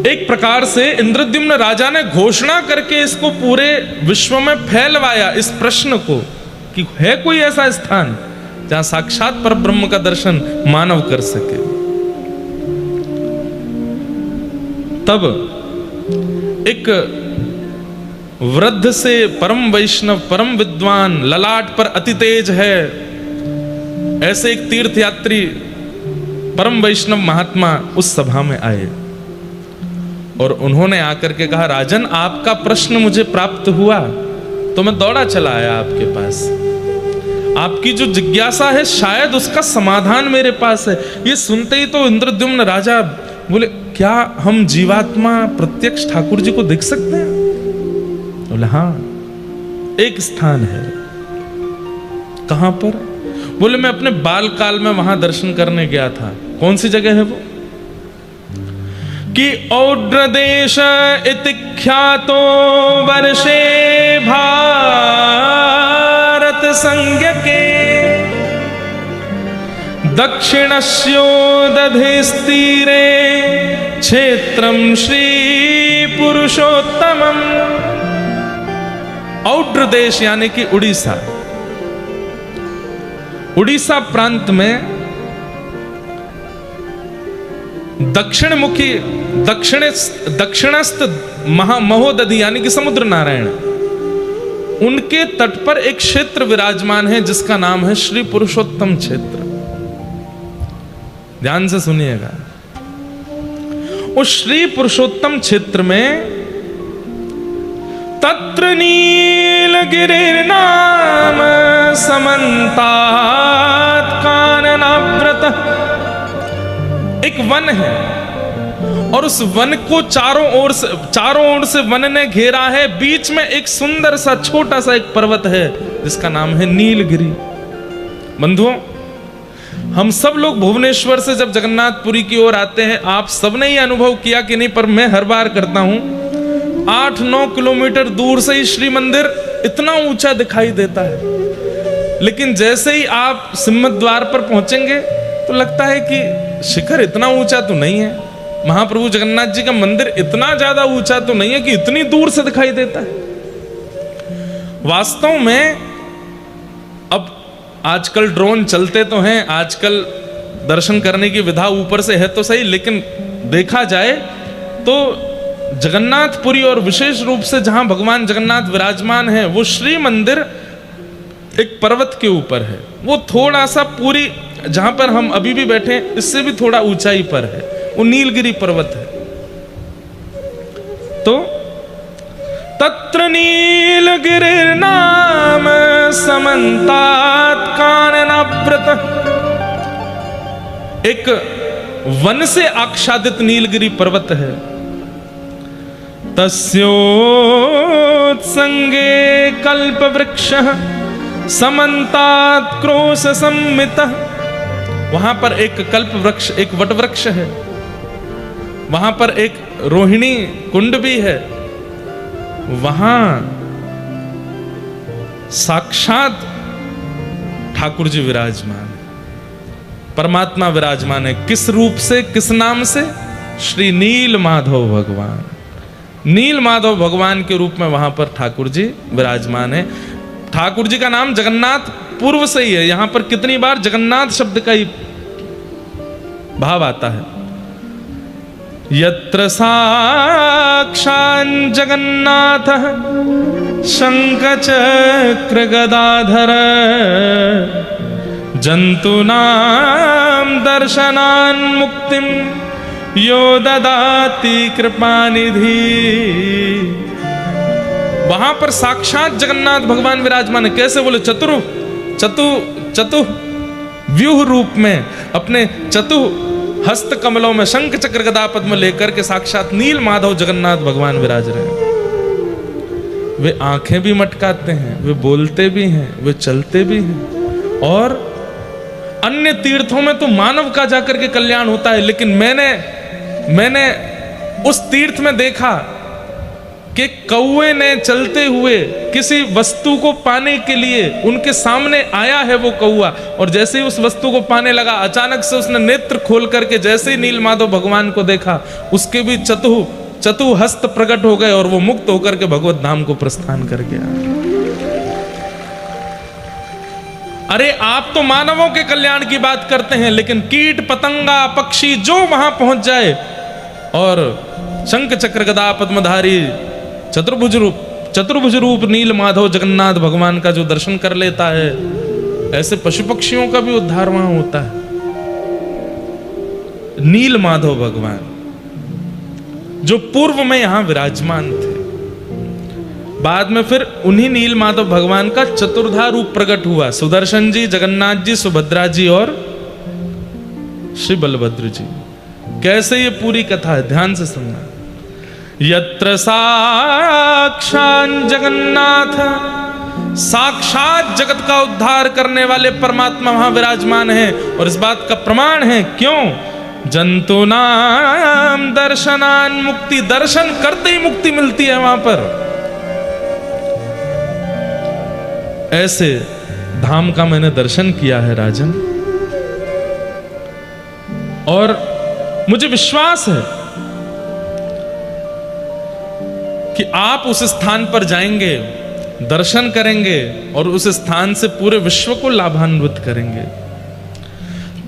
एक प्रकार से इंद्रद्युम्न राजा ने घोषणा करके इसको पूरे विश्व में फैलवाया इस प्रश्न को कि है कोई ऐसा स्थान जहां साक्षात पर ब्रह्म का दर्शन मानव कर सके। तब एक वृद्ध से परम वैष्णव, परम विद्वान, ललाट पर अति तेज है, ऐसे एक तीर्थयात्री परम वैष्णव महात्मा उस सभा में आए और उन्होंने आकर के कहा, राजन आपका प्रश्न मुझे प्राप्त हुआ तो मैं दौड़ा चला आया आपके पास। आपकी जो जिज्ञासा है शायद उसका समाधान मेरे पास है। ये सुनते ही तो इंद्रद्युम्न राजा बोले, क्या हम जीवात्मा प्रत्यक्ष ठाकुर जी को देख सकते हैं? बोले हाँ, एक स्थान है। कहां पर? बोले मैं अपने बाल काल में वहां दर्शन करने गया था। कौन सी जगह है वो? कि औड्र देश इति ख्यातो वर्षे भारत संज्ञके दक्षिणस्योदधिस्तीरे क्षेत्रम श्री पुरुषोत्तमम। औड्र देश यानी कि उड़ीसा। उड़ीसा प्रांत में दक्षिणमुखी दक्षिणस्थ महोदधि यानी कि समुद्र नारायण, उनके तट पर एक क्षेत्र विराजमान है जिसका नाम है श्री पुरुषोत्तम क्षेत्र। ध्यान से सुनिएगा। उस श्री पुरुषोत्तम क्षेत्र में तत्र नीलगिरिर्नाम समन्तात काननाव्रत एक वन है और उस वन को चारों ओर से वन ने घेरा है। बीच में एक सुंदर सा छोटा सा एक पर्वत है जिसका नाम है नीलगिरी। बंधुओं, हम सब लोग भुवनेश्वर से जब जगन्नाथपुरी की ओर आते हैं, आप सबने ये अनुभव किया कि नहीं, पर मैं हर बार करता हूं, 8-9 किलोमीटर दूर से ही श्री मंदिर इतना ऊंचा दिखाई देता है, लेकिन जैसे ही आप सिम्मत द्वार पर पहुंचेंगे तो लगता है कि शिखर इतना ऊंचा तो नहीं है, महाप्रभु जगन्नाथ जी का मंदिर इतना ज्यादा ऊंचा तो नहीं है कि इतनी दूर से दिखाई देता है। वास्तव में अब आजकल ड्रोन चलते तो हैं, आजकल दर्शन करने की विधा ऊपर से है तो सही, लेकिन देखा जाए तो जगन्नाथपुरी और विशेष रूप से जहां भगवान जगन्नाथ विराजमान है वो श्री मंदिर एक पर्वत के ऊपर है। वो थोड़ा सा पूरी जहां पर हम अभी भी बैठे हैं इससे भी थोड़ा ऊंचाई पर है, वो नीलगिरी पर्वत है। तो तत्र नीलगिरिर्नाम समन्तात काननाव्रत, एक वन से आच्छादित नीलगिरी पर्वत है। तस्योत्संगे कल्प वृक्ष समन्तात क्रोश सम्मितः, वहां पर एक कल्प वृक्ष, एक वट वृक्ष है, वहां पर एक रोहिणी कुंड भी है, वहां साक्षात ठाकुर जी विराजमान है, परमात्मा विराजमान है। किस रूप से, किस नाम से? श्री नील माधव भगवान। नील माधव भगवान के रूप में वहां पर ठाकुर जी विराजमान है। ठाकुर जी का नाम जगन्नाथ पूर्व से ही है। यहां पर कितनी बार जगन्नाथ शब्द का ही भाव आता है। यत्र साक्षात् जगन्नाथः शंख चक्र गदाधर जंतूनां दर्शनान् मुक्तिं यो ददाति कृपानिधि। वहां पर साक्षात जगन्नाथ भगवान विराजमान है। कैसे? बोले चतु व्यूह रूप में अपने चतु हस्त कमलों में शंख चक्र गदा पद्म लेकर के साक्षात नील माधव जगन्नाथ भगवान विराज रहे हैं। वे आंखें भी मटकाते हैं, वे बोलते भी हैं, वे चलते भी हैं और अन्य तीर्थों में तो मानव का जाकर के कल्याण होता है, लेकिन मैंने उस तीर्थ में देखा कि कौवे ने चलते हुए किसी वस्तु को पाने के लिए उनके सामने आया है वो कौवा, और जैसे ही उस वस्तु को पाने लगा अचानक से उसने नेत्र खोल करके जैसे ही नीलमाधव भगवान को देखा, उसके भी चतु हस्त प्रकट हो गए और वो मुक्त होकर के भगवत धाम को प्रस्थान कर गया। अरे आप तो मानवों के कल्याण की बात करते हैं, लेकिन कीट पतंगा पक्षी जो वहां पहुंच जाए और शंख चक्र गदा पद्मधारी चतुर्भुज रूप नील माधव जगन्नाथ भगवान का जो दर्शन कर लेता है, ऐसे पशु पक्षियों का भी उद्धार वहां होता है। नील माधव भगवान जो पूर्व में यहां विराजमान थे, बाद में फिर उन्हीं नील माधव भगवान का चतुर्धा रूप प्रकट हुआ, सुदर्शन जी, जगन्नाथ जी, सुभद्रा जी और श्री बलभद्र जी। कैसे ये पूरी कथा है, ध्यान से सुनना। यत्र साक्षात जगन्नाथ, साक्षात जगत का उद्धार करने वाले परमात्मा वहां विराजमान है, और इस बात का प्रमाण है क्यों, जंतु नाम दर्शनान मुक्ति, दर्शन करते ही मुक्ति मिलती है वहां पर। ऐसे धाम का मैंने दर्शन किया है राजन, और मुझे विश्वास है कि आप उस स्थान पर जाएंगे, दर्शन करेंगे और उस स्थान से पूरे विश्व को लाभान्वित करेंगे।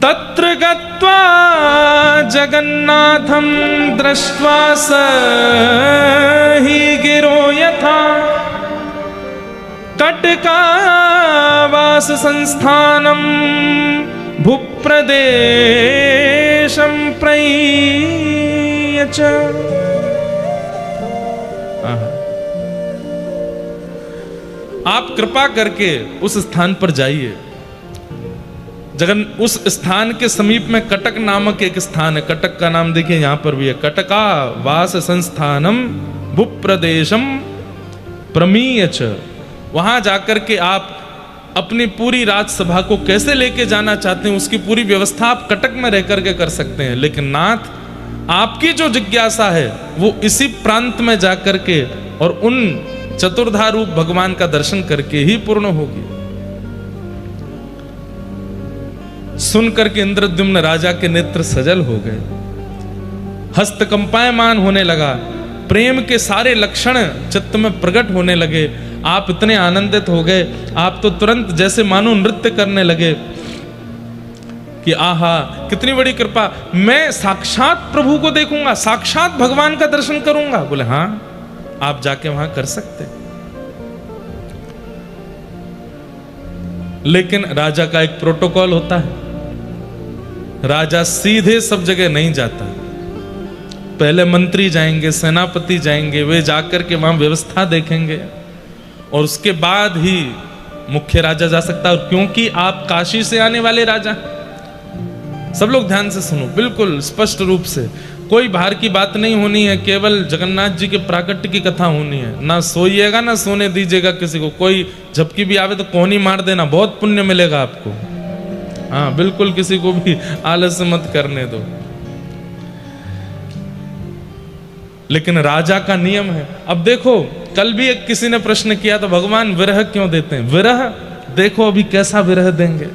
तत्र गत्वा जगन्नाथं दृष्ट्वा स हि गिरो यथा कटकावास संस्थानम भूप्रदेशं प्रयच्छ। आप कृपा करके उस स्थान पर जाइए। उस स्थान के समीप में कटक नामक एक स्थान है, कटक का नाम देखिए यहां पर भी है, कटका वास संस्थानम भूप्रदेशम प्रमीयच। वहां जाकर के आप अपनी पूरी राजसभा को कैसे लेके जाना चाहते हैं उसकी पूरी व्यवस्था आप कटक में रह करके कर सकते हैं, लेकिन नाथ आपकी जो जिज्ञासा है वो इसी प्रांत में जाकर के और उन चतुर्धा रूप भगवान का दर्शन करके ही पूर्ण होगी। सुन करके इंद्रद्युम्न राजा के नेत्र सजल हो गए, हस्त कंपायमान होने लगा, प्रेम के सारे लक्षण चित्त में प्रकट होने लगे। आप इतने आनंदित हो गए, आप तो तुरंत जैसे मानो नृत्य करने लगे कि आहा कितनी बड़ी कृपा, मैं साक्षात प्रभु को देखूंगा, साक्षात भगवान का दर्शन करूंगा। बोले हाँ आप जाके वहां कर सकते, लेकिन राजा का एक प्रोटोकॉल होता है, राजा सीधे सब जगह नहीं जाता, पहले मंत्री जाएंगे, सेनापति जाएंगे, वे जाकर के वहां व्यवस्था देखेंगे और उसके बाद ही मुख्य राजा जा सकता है। क्योंकि आप काशी से आने वाले राजा, सब लोग ध्यान से सुनो बिल्कुल स्पष्ट रूप से, कोई बाहर की बात नहीं होनी है, केवल जगन्नाथ जी के प्राकट्य की कथा होनी है। ना सोइएगा ना सोने दीजिएगा किसी को, कोई झपकी भी आवे तो कोहनी मार देना, बहुत पुण्य मिलेगा आपको। हाँ बिल्कुल किसी को भी आलस्य मत करने दो। लेकिन राजा का नियम है। अब देखो कल भी एक किसी ने प्रश्न किया तो भगवान विरह क्यों देते हैं, विरह देखो अभी कैसा विरह देंगे।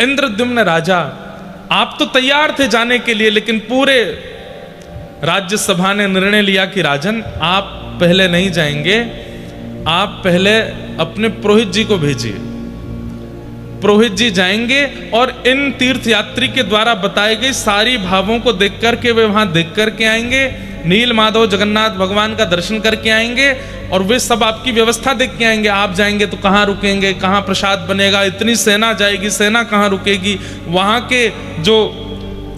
इंद्रद्युम्न राजा आप तो तैयार थे जाने के लिए, लेकिन पूरे राज्यसभा ने निर्णय लिया कि राजन आप पहले नहीं जाएंगे, आप पहले अपने पुरोहित जी को भेजिए। पुरोहित जी जाएंगे और इन तीर्थयात्री के द्वारा बताई गई सारी भावों को देख करके वे वहां देख करके आएंगे, नील माधव जगन्नाथ भगवान का दर्शन करके आएंगे और वे सब आपकी व्यवस्था देख के आएंगे। आप जाएंगे तो कहाँ रुकेंगे, कहाँ प्रसाद बनेगा, इतनी सेना जाएगी, सेना कहाँ रुकेगी, वहां के जो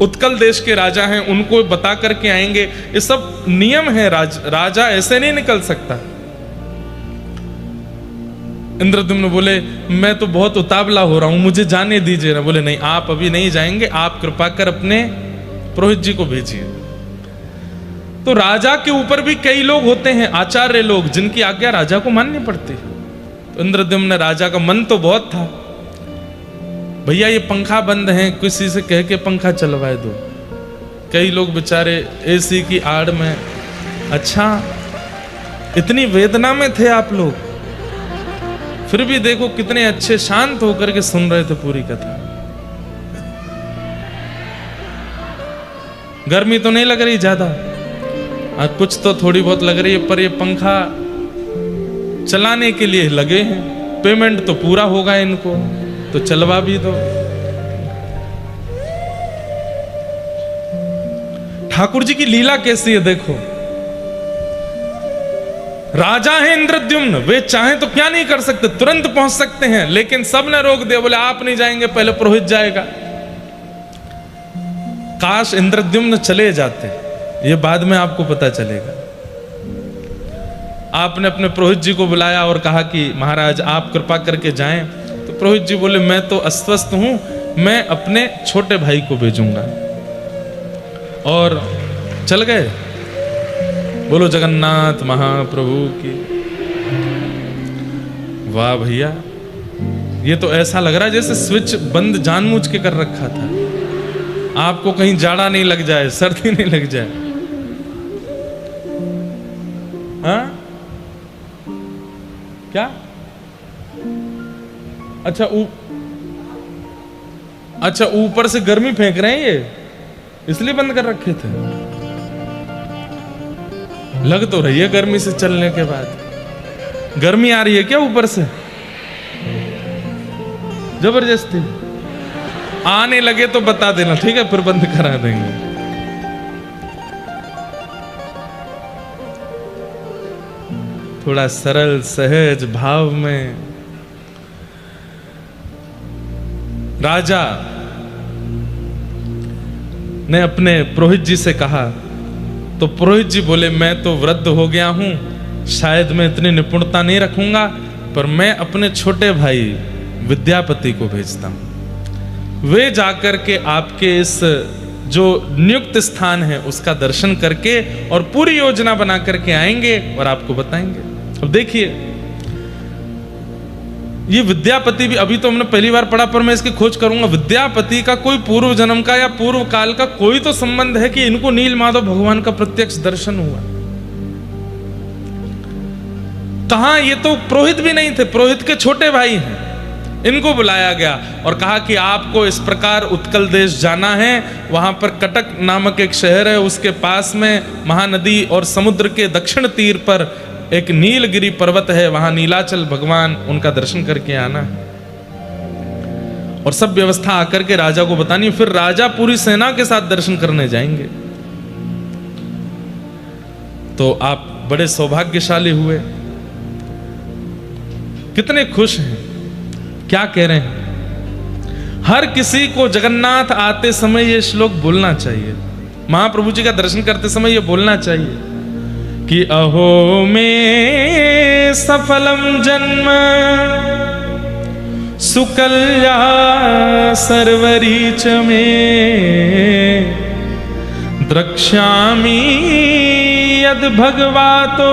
उत्कल देश के राजा हैं उनको बता करके आएंगे। ये सब नियम है, राजा ऐसे नहीं निकल सकता। इंद्रद्युम्न बोले मैं तो बहुत उतावला हो रहा हूं, मुझे जाने दीजिए ना। बोले नहीं आप अभी नहीं जाएंगे, आप कृपा कर अपने पुरोहित जी को भेजिए। तो राजा के ऊपर भी कई लोग होते हैं, आचार्य लोग, जिनकी आज्ञा राजा को माननी पड़ती है। तो इंद्रद्युम्न राजा का मन तो बहुत था, भैया ये पंखा बंद है, किसी से कह के पंखा चलवाए दो। कई लोग बेचारे एसी की आड़ में, अच्छा इतनी वेदना में थे आप लोग, फिर भी देखो कितने अच्छे शांत होकर के सुन रहे थे पूरी कथा। गर्मी तो नहीं लग रही ज्यादा, कुछ तो थोड़ी बहुत लग रही है, पर ये पंखा चलाने के लिए लगे हैं, पेमेंट तो पूरा होगा इनको, तो चलवा भी दो। ठाकुर जी की लीला कैसी है देखो। राजा है इंद्रद्युम्न, वे चाहें तो क्या नहीं कर सकते, तुरंत पहुंच सकते हैं, लेकिन सब ने रोक दिया, बोले आप नहीं जाएंगे, पहले पुरोहित जाएगा। काश इंद्रद्युम्न चले जाते, ये बाद में आपको पता चलेगा। आपने अपने पुरोहित जी को बुलाया और कहा कि महाराज आप कृपा करके जाएं, तो पुरोहित जी बोले मैं तो अस्वस्थ हूं, मैं अपने छोटे भाई को भेजूंगा, और चल गए। बोलो जगन्नाथ महाप्रभु की। वाह भैया, ये तो ऐसा लग रहा है जैसे स्विच बंद जानबूझ के कर रखा था, आपको कहीं जाड़ा नहीं लग जाए, सर्दी नहीं लग जाए। हाँ क्या? अच्छा ऊपर से गर्मी फेंक रहे हैं ये, इसलिए बंद कर रखे थे। लग तो रही है गर्मी से चलने के बाद। गर्मी आ रही है क्या ऊपर से? जबरदस्ती आने लगे तो बता देना, ठीक है, फिर बंद करा देंगे। थोड़ा सरल सहज भाव में राजा ने अपने पुरोहित जी से कहा, तो पुरोहित जी बोले मैं तो वृद्ध हो गया हूं, शायद मैं इतनी निपुणता नहीं रखूंगा, पर मैं अपने छोटे भाई विद्यापति को भेजता हूं। वे जाकर के आपके इस जो नियुक्त स्थान है उसका दर्शन करके और पूरी योजना बना करके आएंगे और आपको बताएंगे। अब देखिए ये विद्यापति भी, अभी तो हमने पहली बार पढ़ा, पर मैं इसकी खोज करूंगा। विद्यापति का कोई पूर्व जन्म का या पूर्व काल का कोई तो संबंध है कि इनको नील माधव भगवान का प्रत्यक्ष दर्शन हुआ? कहां? ये तो पुरोहित भी नहीं थे, पुरोहित के छोटे भाई हैं। इनको बुलाया गया और कहा कि आपको इस प्रकार उत्कल देश जाना है, वहां पर कटक नामक एक शहर है, उसके पास में महानदी और समुद्र के दक्षिण तीर पर एक नीलगिरी पर्वत है, वहां नीलाचल भगवान, उनका दर्शन करके आना है। और सब व्यवस्था आकर के राजा को बतानी, फिर राजा पूरी सेना के साथ दर्शन करने जाएंगे। तो आप बड़े सौभाग्यशाली हुए, कितने खुश हैं। क्या कह रहे हैं? हर किसी को जगन्नाथ आते समय ये श्लोक बोलना चाहिए, महाप्रभु जी का दर्शन करते समय ये बोलना चाहिए कि अहो में सफलम जन्म सुकल्या सर्वरीच में द्रक्ष्यामि यद भगवातो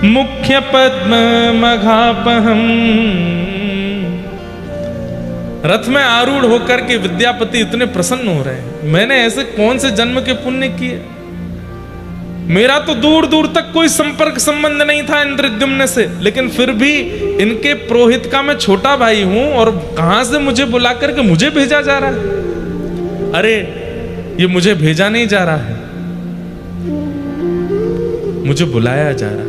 मुख्य पद्म मघापहम। रथ में आरूढ़ होकर के विद्यापति इतने प्रसन्न हो रहे हैं, मैंने ऐसे कौन से जन्म के पुण्य किए। मेरा तो दूर दूर तक कोई संपर्क संबंध नहीं था इंद्रद्युम्न से, लेकिन फिर भी इनके पुरोहित का मैं छोटा भाई हूं, और कहां से मुझे बुला करके मुझे भेजा जा रहा है। अरे ये मुझे भेजा नहीं जा रहा है, मुझे बुलाया जा रहा है।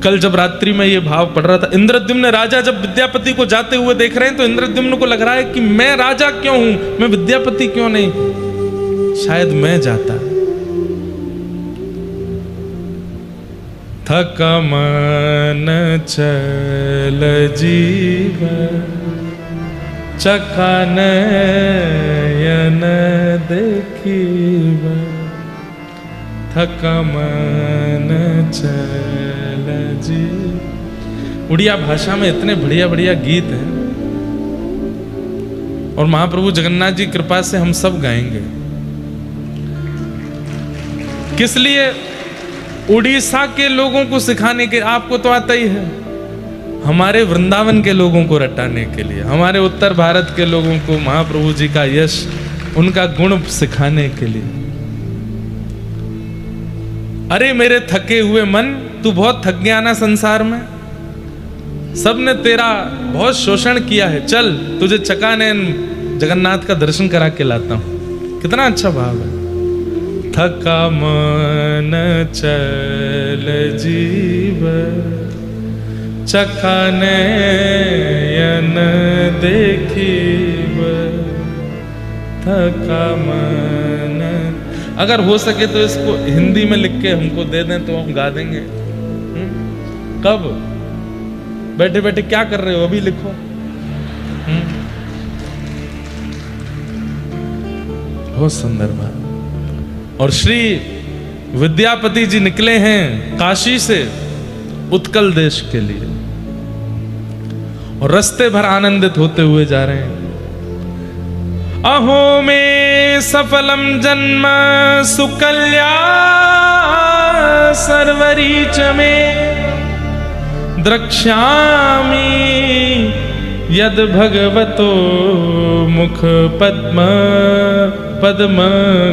कल जब रात्रि में ये भाव पढ़ रहा था, इंद्रद्युम्न राजा जब विद्यापति को जाते हुए देख रहे हैं, तो इंद्रद्युम्न को लग रहा है कि मैं राजा क्यों हूं, मैं विद्यापति क्यों नहीं, शायद मैं जाता। थक मन चल जीव चका नयन देखीब, थक मन चल जी। उड़िया भाषा में इतने बढ़िया बढ़िया गीत हैं, और महाप्रभु जगन्नाथ जी कृपा से हम सब गाएंगे। किस लिए? उड़ीसा के लोगों को सिखाने के, आपको तो आता ही है, हमारे वृंदावन के लोगों को रटाने के लिए, हमारे उत्तर भारत के लोगों को महाप्रभु जी का यश, उनका गुण सिखाने के लिए। अरे मेरे थके हुए मन, तू बहुत थक गया ना संसार में, सबने तेरा बहुत शोषण किया है, चल तुझे चकानैन जगन्नाथ का दर्शन करा के लाता हूं। कितना अच्छा भाव है। थका मन चल जीव चकानैन देखीब, थका मन। अगर हो सके तो इसको हिंदी में लिख के हमको दे दें तो हम गा देंगे। कब? बैठे बैठे क्या कर रहे हो, अभी लिखो। बहुत सुंदर बात। और श्री विद्यापति जी निकले हैं काशी से उत्कल देश के लिए, और रास्ते भर आनंदित होते हुए जा रहे हैं। अहो में सफलम जन्म सुकल्या सर्वरीच में द्रक्ष्यामि यद भगवतो मुख पद्म पद्म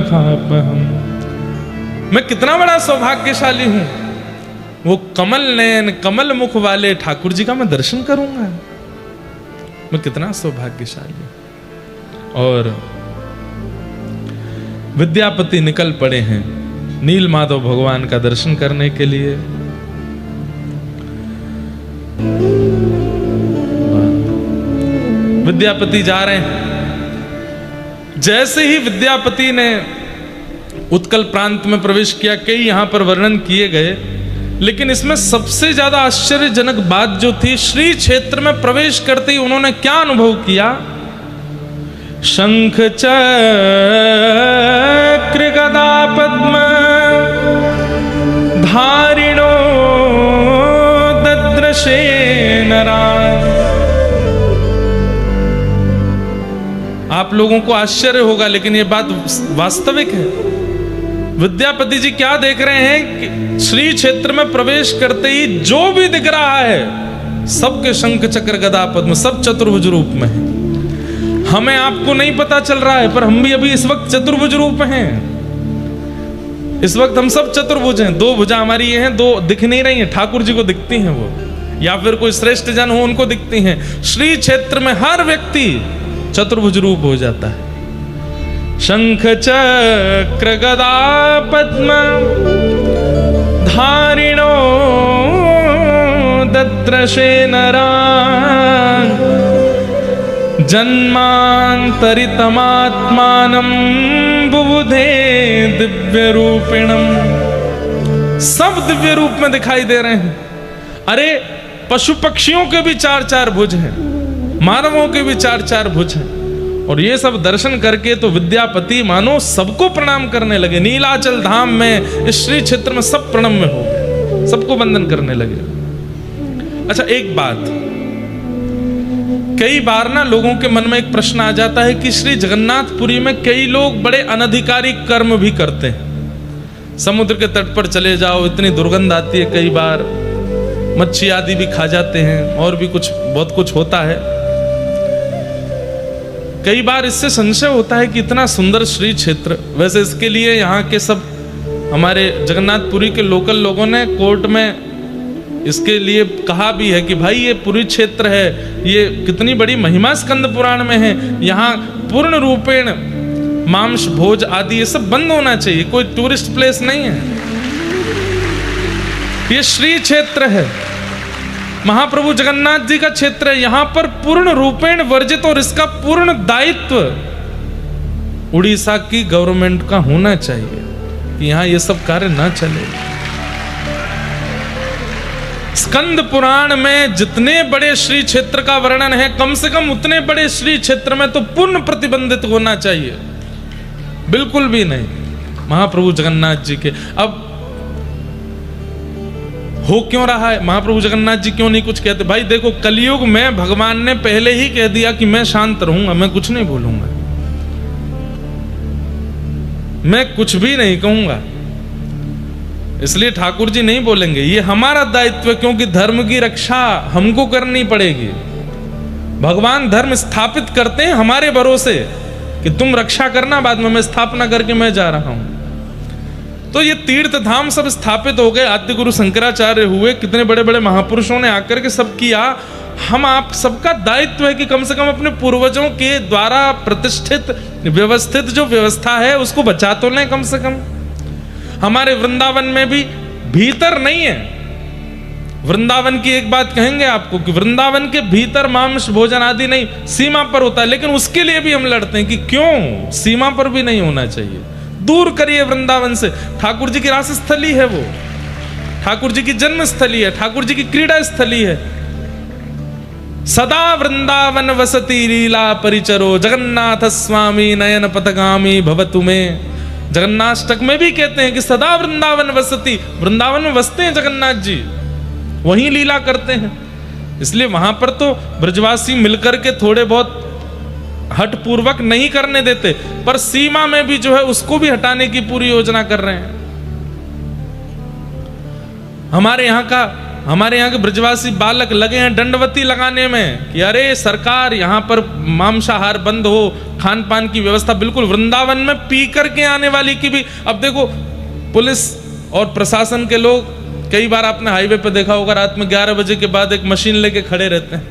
खापहम। मैं कितना बड़ा सौभाग्यशाली हूं, वो कमल नयन कमल मुख वाले ठाकुर जी का मैं दर्शन करूंगा। मैं कितना सौभाग्यशाली। और विद्यापति निकल पड़े हैं नील माधव भगवान का दर्शन करने के लिए। विद्यापति जा रहे हैं। जैसे ही विद्यापति ने उत्कल प्रांत में प्रवेश किया, कई यहां पर वर्णन किए गए, लेकिन इसमें सबसे ज्यादा आश्चर्यजनक बात जो थी, श्री क्षेत्र में प्रवेश करते ही उन्होंने क्या अनुभव किया? शंख चक्र गदा पद्म धारिणो दद्रशे नारायण। आप लोगों को आश्चर्य होगा, लेकिन यह बात वास्तविक है। विद्यापति जी क्या देख रहे हैं कि श्री क्षेत्र में प्रवेश करते ही जो भी दिख रहा है सबके शंख चक्र गदा पद्म, सब चतुर्भुज रूप में है। हमें आपको नहीं पता चल रहा है, पर हम भी अभी इस वक्त चतुर्भुज रूप हैं। इस वक्त हम सब चतुर्भुज हैं। दो भुजा हमारी ये हैं, दो दिख नहीं रही हैं, ठाकुर जी को दिखती हैं वो, या फिर कोई श्रेष्ठ जन हो उनको दिखती हैं। श्री क्षेत्र में हर व्यक्ति चतुर्भुज रूप हो जाता है। शंख चक्र गदा पद्म धारिणो दद्रशे नारायण जन्मांतरितमात्मानं बुबुधे दिव्य रूपिणम। सब दिव्य रूप में दिखाई दे रहे हैं। अरे पशु पक्षियों के भी चार चार भुज हैं, मानवों के भी चार चार भुज हैं। और ये सब दर्शन करके तो विद्यापति मानो सबको प्रणाम करने लगे। नीलाचल धाम में, इस श्री क्षेत्र में सब प्रणम में हो गए, सबको वंदन करने लगे। अच्छा एक बात, कई बार ना लोगों के मन में एक प्रश्न आ जाता है कि श्री जगन्नाथपुरी में कई लोग बड़े अनधिकारी कर्म भी करते हैं। समुद्र के तट पर चले जाओ, इतनी दुर्गंध आती है, कई बार मच्छी आदि भी खा जाते हैं, और भी कुछ बहुत कुछ होता है। कई बार इससे संशय होता है कि इतना सुंदर श्री क्षेत्र, वैसे इसके लिए यहाँ के सब हमारे जगन्नाथपुरी के लोकल लोगों ने कोर्ट में इसके लिए कहा भी है कि भाई ये पुरी क्षेत्र है, ये कितनी बड़ी महिमा स्कंद पुराण में है, यहाँ पूर्ण रूपेण मांस भोज आदि ये सब बंद होना चाहिए, कोई टूरिस्ट प्लेस नहीं है, ये श्री क्षेत्र है, महाप्रभु जगन्नाथ जी का क्षेत्र है। यहाँ पर पूर्ण रूपेण वर्जित, और इसका पूर्ण दायित्व उड़ीसा की गवर्नमेंट का होना चाहिए कि यहाँ ये सब कार्य ना चले। स्कंद पुराण में जितने बड़े श्री क्षेत्र का वर्णन है, कम से कम उतने बड़े श्री क्षेत्र में तो पूर्ण प्रतिबंधित होना चाहिए, बिल्कुल भी नहीं महाप्रभु जगन्नाथ जी के। अब हो क्यों रहा है, महाप्रभु जगन्नाथ जी क्यों नहीं कुछ कहते? भाई देखो, कलयुग में भगवान ने पहले ही कह दिया कि मैं शांत रहूंगा, मैं कुछ नहीं बोलूंगा, मैं कुछ भी नहीं कहूंगा। इसलिए ठाकुर जी नहीं बोलेंगे, ये हमारा दायित्व है, क्योंकि धर्म की रक्षा हमको करनी पड़ेगी। भगवान धर्म स्थापित करते हैं हमारे भरोसे कि तुम रक्षा करना, बाद में मैं स्थापना करके मैं जा रहा हूं। तो ये तीर्थ धाम सब स्थापित हो गए, आद्य गुरु शंकराचार्य हुए, कितने बड़े बड़े महापुरुषों ने आकर के सब किया। हम आप सबका दायित्व है कि कम से कम अपने पूर्वजों के द्वारा प्रतिष्ठित व्यवस्थित जो व्यवस्था है उसको बचा तो लें कम से कम। हमारे वृंदावन में भी भीतर नहीं है, वृंदावन की एक बात कहेंगे आपको कि वृंदावन के भीतर मांस भोजन आदि नहीं, सीमा पर होता है, लेकिन उसके लिए भी हम लड़ते हैं कि क्यों सीमा पर भी नहीं होना चाहिए। दूर करिए वृंदावन से। ठाकुर जी की रास स्थली है वो, ठाकुर जी की जन्म स्थली है, ठाकुर जी की क्रीड़ा स्थली है। सदा वृंदावन वसती लीला परिचरो जगन्नाथ स्वामी नयन पथगामी भवतु में। जगन्नाष्टक में भी कहते हैं कि सदा वृंदावन वसती, वृंदावन में बसते हैं जगन्नाथ जी, वहीं लीला करते हैं। इसलिए वहां पर तो ब्रजवासी मिलकर के थोड़े बहुत हट पूर्वक नहीं करने देते, पर सीमा में भी जो है उसको भी हटाने की पूरी योजना कर रहे हैं। हमारे यहाँ के ब्रजवासी बालक लगे हैं दंडवती लगाने में कि अरे सरकार यहाँ पर मांसाहार बंद हो, खान पान की व्यवस्था बिल्कुल। वृंदावन में पी करके आने वाली की भी, अब देखो पुलिस और प्रशासन के लोग, कई बार आपने हाईवे पे देखा होगा रात में 11 बजे के बाद एक मशीन लेके खड़े रहते हैं,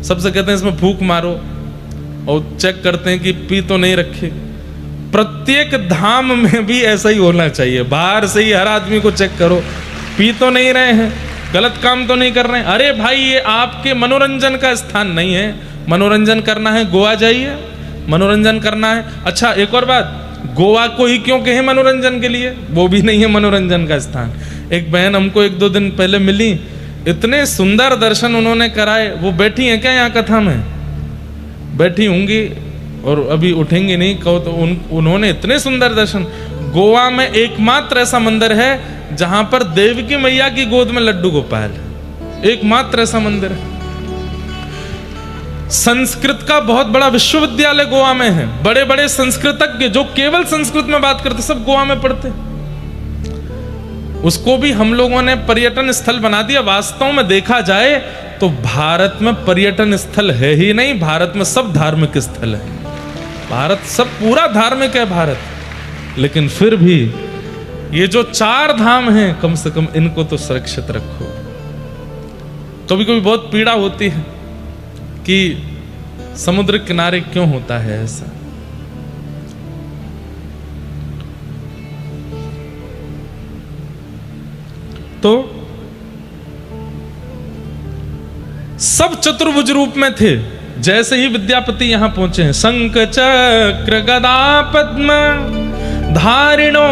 सबसे कहते हैं इसमें फूंक मारो और चेक करते हैं कि पी तो नहीं रखे। प्रत्येक धाम में भी ऐसा ही होना चाहिए, बाहर से ही हर आदमी को चेक करो, पी तो नहीं रहे हैं, गलत काम तो नहीं कर रहे हैं। अरे भाई ये आपके मनोरंजन का स्थान नहीं है, मनोरंजन करना है गोवा जाइए, मनोरंजन करना है। अच्छा एक और बात, गोवा को ही क्यों कहे मनोरंजन के लिए, वो भी नहीं है मनोरंजन का स्थान। एक बहन हमको 1-2 दिन पहले मिली, इतने सुंदर दर्शन उन्होंने कराए। वो बैठी हैं क्या यहाँ कथा में? बैठी होंगी और अभी उठेंगी नहीं, कहो तो उन्होंने इतने सुंदर दर्शन। गोवा में एकमात्र ऐसा मंदिर है जहां पर देवकी मैया की गोद में लड्डू गोपाल, एकमात्र ऐसा मंदिर है। संस्कृत का बहुत बड़ा विश्वविद्यालय गोवा में है, बड़े बड़े संस्कृतज्ञ जो केवल संस्कृत में बात करते सब गोवा में पढ़ते। उसको भी हम लोगों ने पर्यटन स्थल बना दिया। वास्तव में देखा जाए तो भारत में पर्यटन स्थल है ही नहीं, भारत में सब धार्मिक स्थल है। भारत सब पूरा धार्मिक है भारत, लेकिन फिर भी ये जो 4 धाम हैं कम से कम इनको तो सुरक्षित रखो। कभी कभी बहुत पीड़ा होती है कि समुद्र किनारे क्यों होता है ऐसा। तो सब चतुर्भुज रूप में थे। जैसे ही विद्यापति यहां पहुंचे हैं, शंख चक्र गदा पद्म धारिणो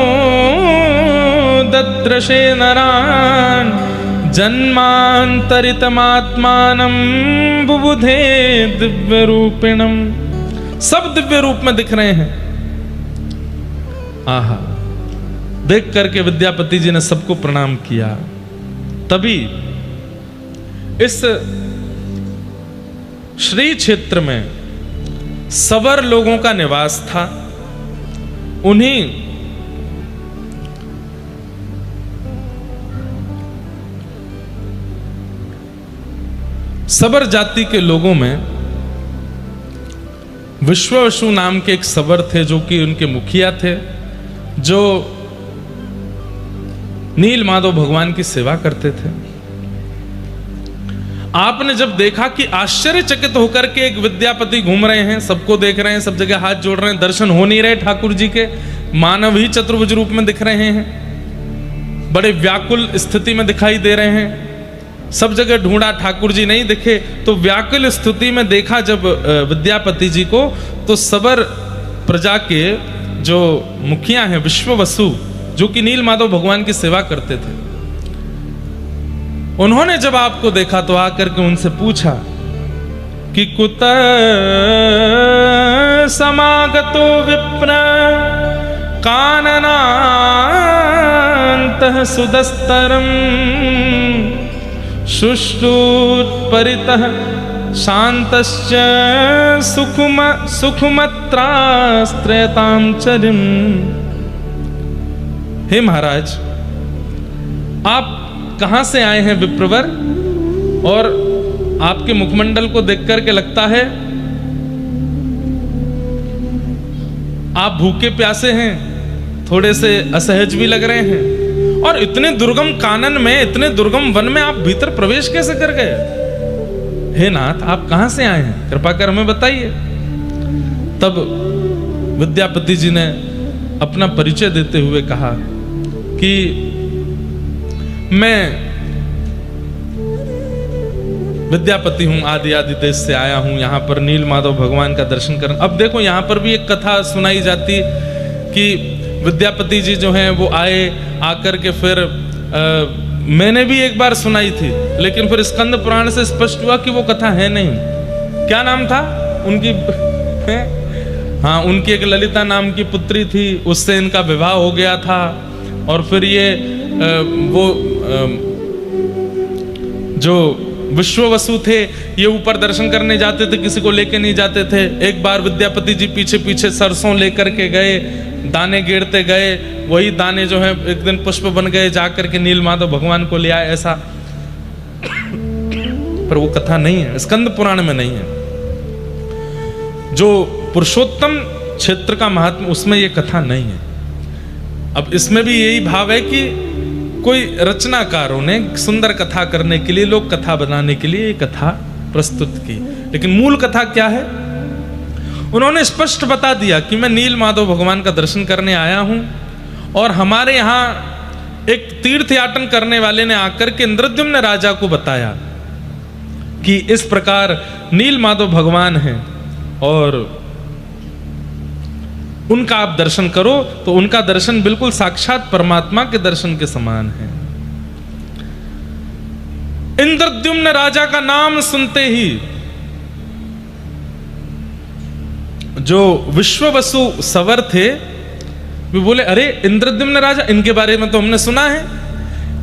दद्रशे नरान जन्मांतरितमात्मानं बुबुधे दिव्य रूपिणम। सब दिव्य रूप में दिख रहे हैं। आहा, देख करके विद्यापति जी ने सबको प्रणाम किया। तभी इस श्री क्षेत्र में सवर लोगों का निवास था। उन्हीं सबर जाति के लोगों में विश्ववसु नाम के एक सबर थे जो कि उनके मुखिया थे, जो नील माधव भगवान की सेवा करते थे। आपने जब देखा कि आश्चर्यचकित होकर के एक विद्यापति घूम रहे हैं, सबको देख रहे हैं, सब जगह हाथ जोड़ रहे हैं, दर्शन हो नहीं रहे ठाकुर जी के, मानव ही चतुर्भुज रूप में दिख रहे हैं, बड़े व्याकुल स्थिति में दिखाई दे रहे हैं। सब जगह ढूंढा, ठाकुर जी नहीं दिखे, तो व्याकुल स्थिति में देखा जब विद्यापति जी को, तो सबर प्रजा के जो मुखिया हैं विश्ववसु, जो कि नील माधव भगवान की सेवा करते थे, उन्होंने जब आपको देखा तो आकर के उनसे पूछा कि कुत समागतो विप्र काननान्तः सुदस्तरम शुश्रूत्परितः शान्तश्च सुखमत्रास्त्रयतां चरिम। हे महाराज, आप कहां से आए हैं विप्रवर? और आपके मुखमंडल को देख करके लगता है आप भूखे प्यासे हैं, थोड़े से असहज भी लग रहे हैं। और इतने दुर्गम कानन में, इतने दुर्गम वन में आप भीतर प्रवेश कैसे कर गए? हे नाथ, आप कहां से आए हैं? कृपा कर हमें बताइए। तब विद्यापति जी ने अपना परिचय देते हुए कहा कि मैं विद्यापति हूं, आदि आदि देश से आया हूं, यहां पर नील माधव भगवान का दर्शन करना। अब देखो, यहां पर भी एक कथा सुनाई जाती कि विद्यापति जी जो हैं वो आए, आकर के फिर मैंने भी एक बार सुनाई थी, लेकिन फिर स्कंद पुराण से स्पष्ट हुआ कि वो कथा है नहीं। क्या नाम था उनकी? हाँ, उनकी एक ललिता नाम की पुत्री थी, उससे इनका विवाह हो गया था। और फिर ये जो विश्ववसु थे, ये ऊपर दर्शन करने जाते थे, किसी को लेके नहीं जाते थे। एक बार विद्यापति जी पीछे पीछे सरसों लेकर के गए, दाने गिरते गए, वही दाने जो है एक दिन पुष्प बन गए, जाकर के नील माधव भगवान को ले आए, ऐसा। पर वो कथा नहीं है, स्कंद पुराण में नहीं है। जो पुरुषोत्तम क्षेत्र का महात्मा, उसमें ये कथा नहीं है। अब इसमें भी यही भाव है कि कोई रचनाकारों ने सुंदर कथा करने के लिए, लोक कथा बनाने के लिए ये कथा प्रस्तुत की, लेकिन मूल कथा क्या है? उन्होंने स्पष्ट बता दिया कि मैं नील माधव भगवान का दर्शन करने आया हूं, और हमारे यहां एक तीर्थयाटन करने वाले ने आकर के इंद्रद्युम्न राजा को बताया कि इस प्रकार नील माधव भगवान हैं और उनका आप दर्शन करो। तो उनका दर्शन बिल्कुल साक्षात परमात्मा के दर्शन के समान है। इंद्रद्युम्न राजा का नाम सुनते ही जो विश्ववसु सवर थे वे बोले, अरे इंद्रद्युम्न राजा, इनके बारे में तो हमने सुना है,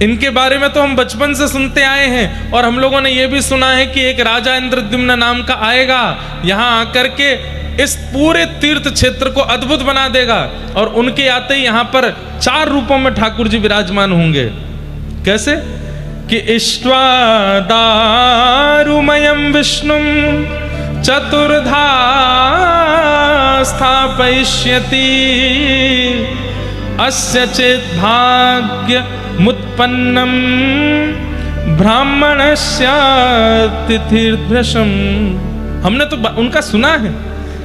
इनके बारे में तो हम बचपन से सुनते आए हैं, और हम लोगों ने यह भी सुना है कि एक राजा इंद्रद्युम्न नाम का आएगा, यहां आकर के इस पूरे तीर्थ क्षेत्र को अद्भुत बना देगा। और उनके आते ही यहां पर 4 रूपों में ठाकुर जी विराजमान होंगे। कैसे? कि इष्ट्वा दारुमयं विष्णुं चतुर्धा स्थापयिष्यति अस्य चेत् भाग्य मुत्पन्नं ब्राह्मणस्य तिथिर्भृशम्। हमने तो उनका सुना है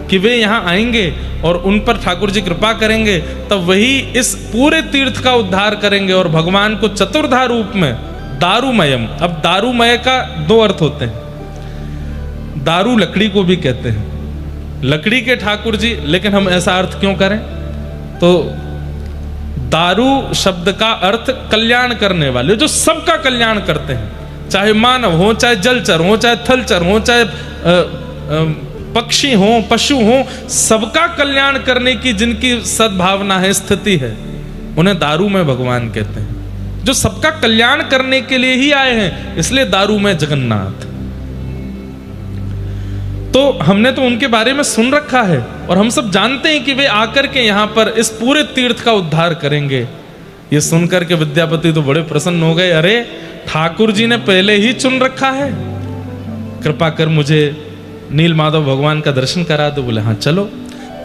कि वे यहाँ आएंगे और उन पर ठाकुर जी कृपा करेंगे, तब वही इस पूरे तीर्थ का उद्धार करेंगे। और भगवान को चतुर्धा रूप में दारुमयम, अब दारुमय का 2 अर्थ होते हैं। दारू लकड़ी को भी कहते हैं, लकड़ी के ठाकुर जी, लेकिन हम ऐसा अर्थ क्यों करें? तो दारू शब्द का अर्थ कल्याण करने वाले, जो सबका कल्याण करते हैं, चाहे मानव हो, चाहे जलचर हो, चाहे थलचर हो, चाहे पक्षी हो, पशु हो, सबका कल्याण करने की जिनकी सद्भावना है, स्थिति है, उन्हें दारू में भगवान कहते हैं। जो सबका कल्याण करने के लिए ही आए हैं, इसलिए दारू में जगन्नाथ। तो हमने तो उनके बारे में सुन रखा है, और हम सब जानते हैं कि वे आकर के यहां पर इस पूरे तीर्थ का उद्धार करेंगे। ये सुनकर के विद्यापति तो बड़े प्रसन्न हो गए। अरे, ठाकुर जी ने पहले ही चुन रखा है, कृपा कर मुझे नील माधव भगवान का दर्शन करा दो। बोले हाँ चलो।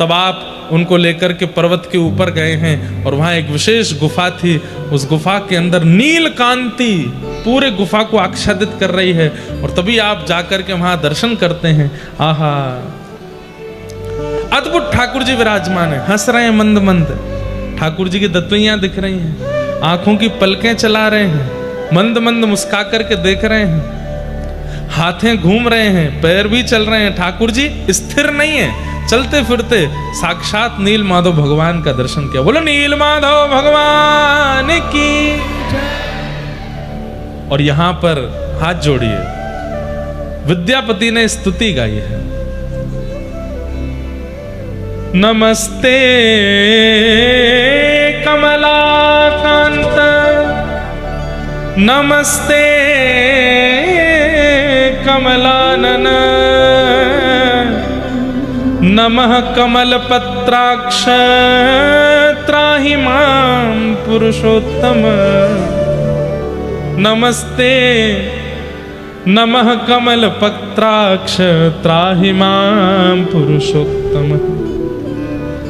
तब आप उनको लेकर के पर्वत के ऊपर गए हैं, और वहां एक विशेष गुफा थी। उस गुफा के अंदर नील कांति पूरे गुफा को आच्छादित कर रही है, और तभी आप जाकर के वहां दर्शन करते हैं। आहा, अद्भुत ठाकुर जी विराजमान है, हंस रहे हैं मंद मंद, ठाकुर जी की दतवइयां दिख रही हैं, आंखों की पलकें चला रहे हैं, मंद मंद मुस्का करके देख रहे हैं, हाथें घूम रहे हैं, पैर भी चल रहे हैं। ठाकुर जी स्थिर नहीं है, चलते फिरते साक्षात नील माधव भगवान का दर्शन किया। बोलो नील माधव भगवान की। और यहां पर हाथ जोड़िए, विद्यापति ने स्तुति गाई है। नमस्ते कमलाकांत, नमस्ते कमलानन, नमः कमलपत्राक्ष त्राहि मां पुरुषोत्तम। नमस्ते नमः कमल पत्राक्ष त्राहि मां पुरुषोत्तम।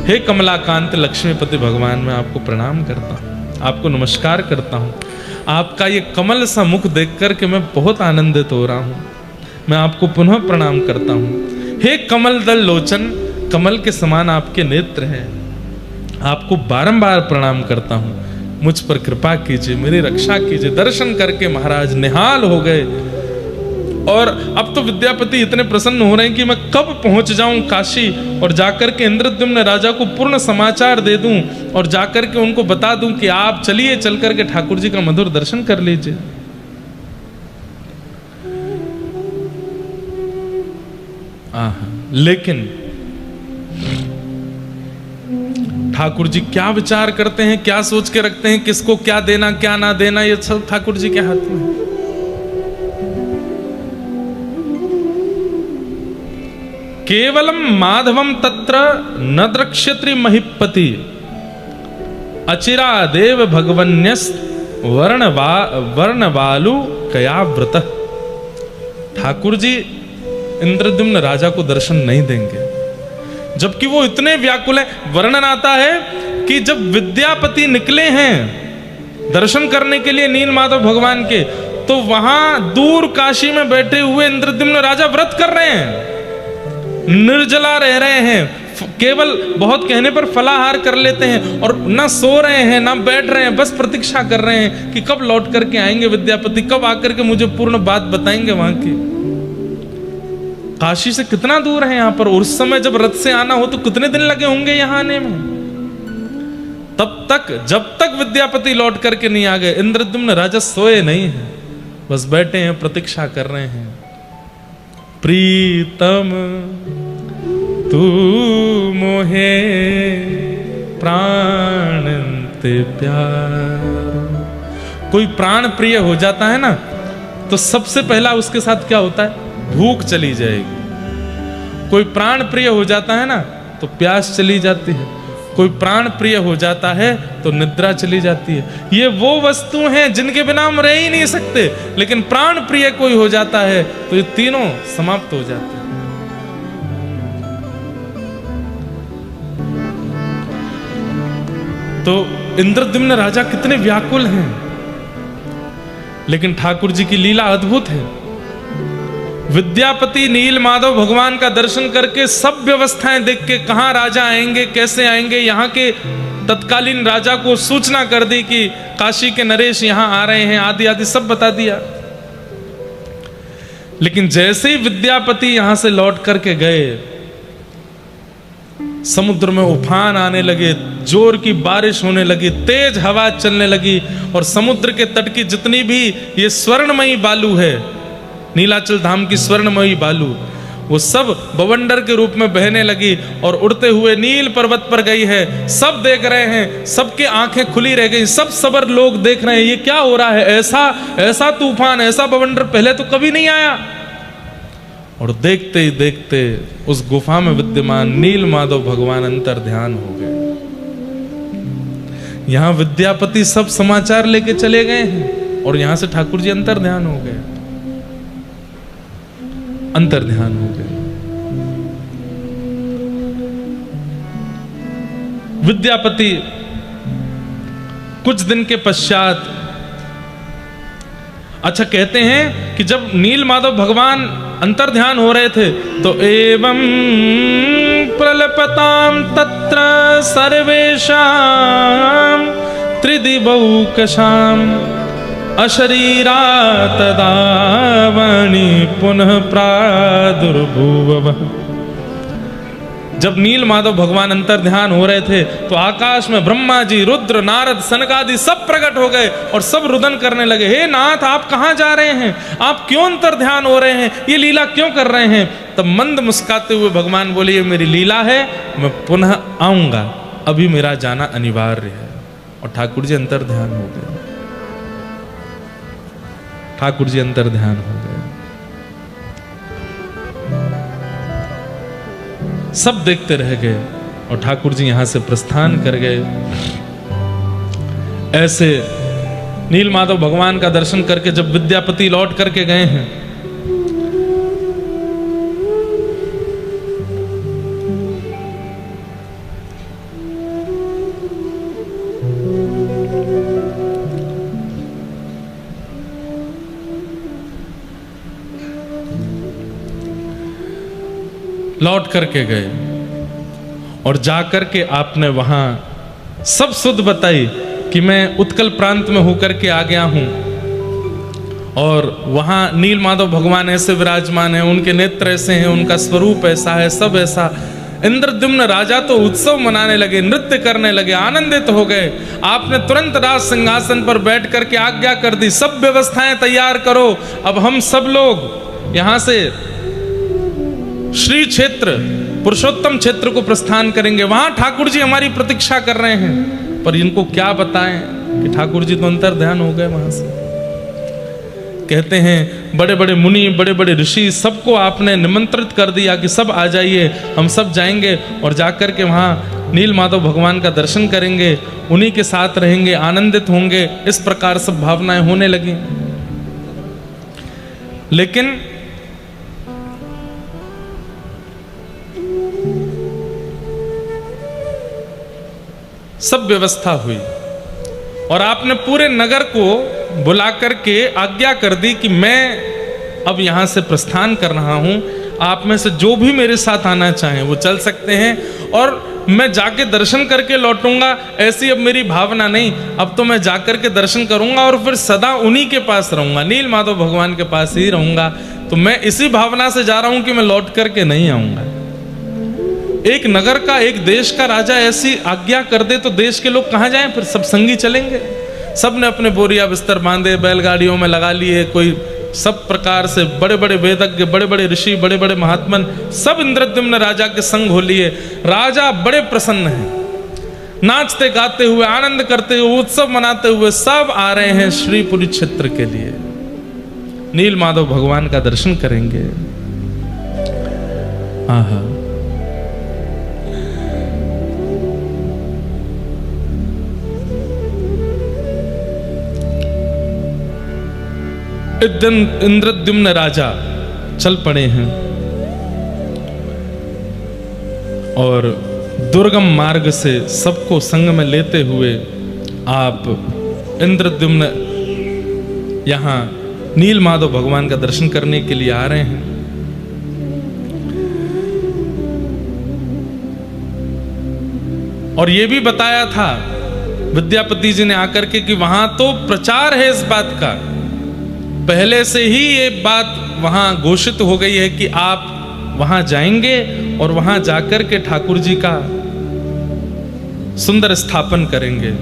हे कमलाकांत लक्ष्मीपति भगवान, मैं आपको प्रणाम करता हूँ, आपको नमस्कार करता हूँ। आपका ये कमल सा मुख देख करके मैं बहुत आनंदित हो रहा हूँ। मैं आपको पुनः प्रणाम करता हूँ। हे कमल दल लोचन, कमल के समान आपके नेत्र हैं। आपको बारंबार प्रणाम करता हूँ। मुझ पर कृपा कीजिए, मेरी रक्षा कीजिए। दर्शन करके महाराज निहाल हो गए और अब तो विद्यापति इतने प्रसन्न हो रहे हैं कि मैं कब पहुंच जाऊं काशी और जाकर के इंद्रद्युम्न राजा को पूर्ण समाचार दे दूं और जाकर के उनको बता दूं कि आप चलिए, चल करके ठाकुर जी का मधुर दर्शन कर लीजिए। लेकिन ठाकुर जी क्या विचार करते हैं, क्या सोच के रखते हैं, किसको क्या देना क्या ना देना, ये सब ठाकुर जी के हाथ में है। केवलम माधवम तत्र न द्रक्ष्यति महिपति अचिरा देव भगवन्यस वर्णवालु कयाव्रत। ठाकुर जी इंद्रद्युम्न राजा को दर्शन नहीं देंगे, जबकि वो इतने व्याकुल है। वर्णन आता है कि जब विद्यापति निकले हैं दर्शन करने के लिए नील माधव भगवान के, तो वहां दूर काशी में बैठे हुए इंद्रद्युम्न राजा व्रत कर रहे हैं, निर्जला रह रहे हैं, केवल बहुत कहने पर फलाहार कर लेते हैं और ना सो रहे हैं ना बैठ रहे हैं, बस प्रतीक्षा कर रहे हैं कि कब लौट करके आएंगे विद्यापति, कब आकर के मुझे पूर्ण बात बताएंगे वहां की। काशी से कितना दूर है यहाँ पर, और उस समय जब रथ से आना हो तो कितने दिन लगे होंगे यहाँ आने में। तब तक जब तक विद्यापति लौट करके नहीं आ गए, इंद्रद्युम्न राजा सोए नहीं है, बस बैठे हैं, प्रतीक्षा कर रहे हैं। प्रीतम तू मोहे प्राण ते प्यार। कोई प्राण प्रिय हो जाता है ना, तो सबसे पहला उसके साथ क्या होता है, भूख चली जाएगी। कोई प्राण प्रिय हो जाता है ना तो प्यास चली जाती है, कोई प्राण प्रिय हो जाता है तो निद्रा चली जाती है। ये वो वस्तु हैं जिनके बिना हम रह ही नहीं सकते, लेकिन प्राण प्रिय कोई हो जाता है तो ये तीनों समाप्त हो जाते हैं। तो इंद्रद्युम्न राजा कितने व्याकुल हैं, लेकिन ठाकुर जी की लीला अद्भुत है। विद्यापति नील माधव भगवान का दर्शन करके सब व्यवस्थाएं देख के, कहां राजा आएंगे, कैसे आएंगे, यहाँ के तत्कालीन राजा को सूचना कर दी कि काशी के नरेश यहां आ रहे हैं, आदि आदि सब बता दिया। लेकिन जैसे ही विद्यापति यहां से लौट करके गए, समुद्र में उफान आने लगे, जोर की बारिश होने लगी, तेज हवा चलने लगी, और समुद्र के तट की जितनी भी ये स्वर्णमयी बालू है, नीलाचल धाम की स्वर्णमयी बालू, वो सब बवंडर के रूप में बहने लगी और उड़ते हुए नील पर्वत पर गई है। सब देख रहे हैं, सबके आंखें खुली रह गई, सब सबर लोग देख रहे हैं ये क्या हो रहा है, ऐसा तूफान, ऐसा बवंडर पहले तो कभी नहीं आया। और देखते ही देखते उस गुफा में विद्यमान नील माधव भगवान अंतर ध्यान हो गए। यहां विद्यापति सब समाचार लेके चले गए हैं और यहां से ठाकुर जी अंतर ध्यान हो गए, अंतर ध्यान हो गए। विद्यापति कुछ दिन के पश्चात, अच्छा कहते हैं कि जब नील माधव भगवान अंतर ध्यान हो रहे थे तो एवं प्रलपताम तत्र सर्वेशां त्रिदिवौकशाम अशरीरा तदावणि पुनः प्रादुर्भुवः। जब नील माधव भगवान अंतर ध्यान हो रहे थे तो आकाश में ब्रह्मा जी, रुद्र, नारद, सनकादि सब प्रकट हो गए और सब रुदन करने लगे, हे नाथ आप कहां जा रहे हैं, आप क्यों अंतर ध्यान हो रहे हैं, ये लीला क्यों कर रहे हैं। तब मंद मुस्काते हुए भगवान बोले, ये मेरी लीला है, मैं पुनः आऊंगा, अभी मेरा जाना अनिवार्य है। और ठाकुर जी अंतर ध्यान हो गए, ठाकुर जी अंतर ध्यान हो गए। सब देखते रह गए और ठाकुर जी यहां से प्रस्थान कर गए। ऐसे नील माधव भगवान का दर्शन करके जब विद्यापति लौट करके गए हैं, लौट करके गए और जाकर के आपने वहां सब सुध बताई कि मैं उत्कल प्रांत में होकर के आ गया हूं और वहां नील माधव भगवान ऐसे विराजमान हैं, उनके नेत्र ऐसे हैं, उनका स्वरूप ऐसा है, सब ऐसा। इंद्रद्युम्न राजा तो उत्सव मनाने लगे, नृत्य करने लगे, आनंदित हो गए। आपने तुरंत राज सिंहासन पर बैठ करके आज्ञा कर दी, सब व्यवस्थाएं तैयार करो, अब हम सब लोग यहां से श्री क्षेत्र पुरुषोत्तम क्षेत्र को प्रस्थान करेंगे। वहां ठाकुर जी हमारी प्रतीक्षा कर रहे हैं, पर इनको क्या बताएं कि ठाकुर जी तो अंतर ध्यान हो गए वहां से। कहते हैं बड़े बड़े मुनि, बड़े बड़े ऋषि, सबको आपने निमंत्रित कर दिया कि सब आ जाइए, हम सब जाएंगे और जाकर के वहां नील माधव भगवान का दर्शन करेंगे, उन्हीं के साथ रहेंगे, आनंदित होंगे। इस प्रकार सब भावनाएं होने लगी। लेकिन सब व्यवस्था हुई और आपने पूरे नगर को बुला करके आज्ञा कर दी कि मैं अब यहां से प्रस्थान कर रहा हूं, आप में से जो भी मेरे साथ आना चाहें वो चल सकते हैं और मैं जाके दर्शन करके लौटूंगा, ऐसी अब मेरी भावना नहीं। अब तो मैं जाकर के दर्शन करूंगा और फिर सदा उन्हीं के पास रहूंगा, नील माधव भगवान के पास ही रहूंगा। तो मैं इसी भावना से जा रहा हूं कि मैं लौट करके नहीं आऊंगा। एक नगर का, एक देश का राजा ऐसी आज्ञा कर दे तो देश के लोग कहां जाएं? फिर सब संगी चलेंगे। सब ने अपने बोरिया बिस्तर बांधे, बैलगाड़ियों में लगा लिए, कोई सब प्रकार से बड़े बड़े वेदज्ञ, बड़े बड़े ऋषि, बड़े बड़े महात्मन सब इंद्रद्युम्न राजा के संग हो लिए। राजा बड़े प्रसन्न हैं, नाचते गाते हुए, आनंद करते हुए, उत्सव मनाते हुए सब आ रहे हैं श्रीपुरी क्षेत्र के लिए, नील माधव भगवान का दर्शन करेंगे। आहा, इस दिन इंद्रद्युम्न राजा चल पड़े हैं और दुर्गम मार्ग से सबको संग में लेते हुए आप इंद्रद्युम्न यहां नील माधव भगवान का दर्शन करने के लिए आ रहे हैं। और यह भी बताया था विद्यापति जी ने आकर के कि वहां तो प्रचार है इस बात का, पहले से ही ये बात वहां घोषित हो गई है कि आप वहां जाएंगे और वहां जाकर के ठाकुर जी का सुंदर स्थापन करेंगे।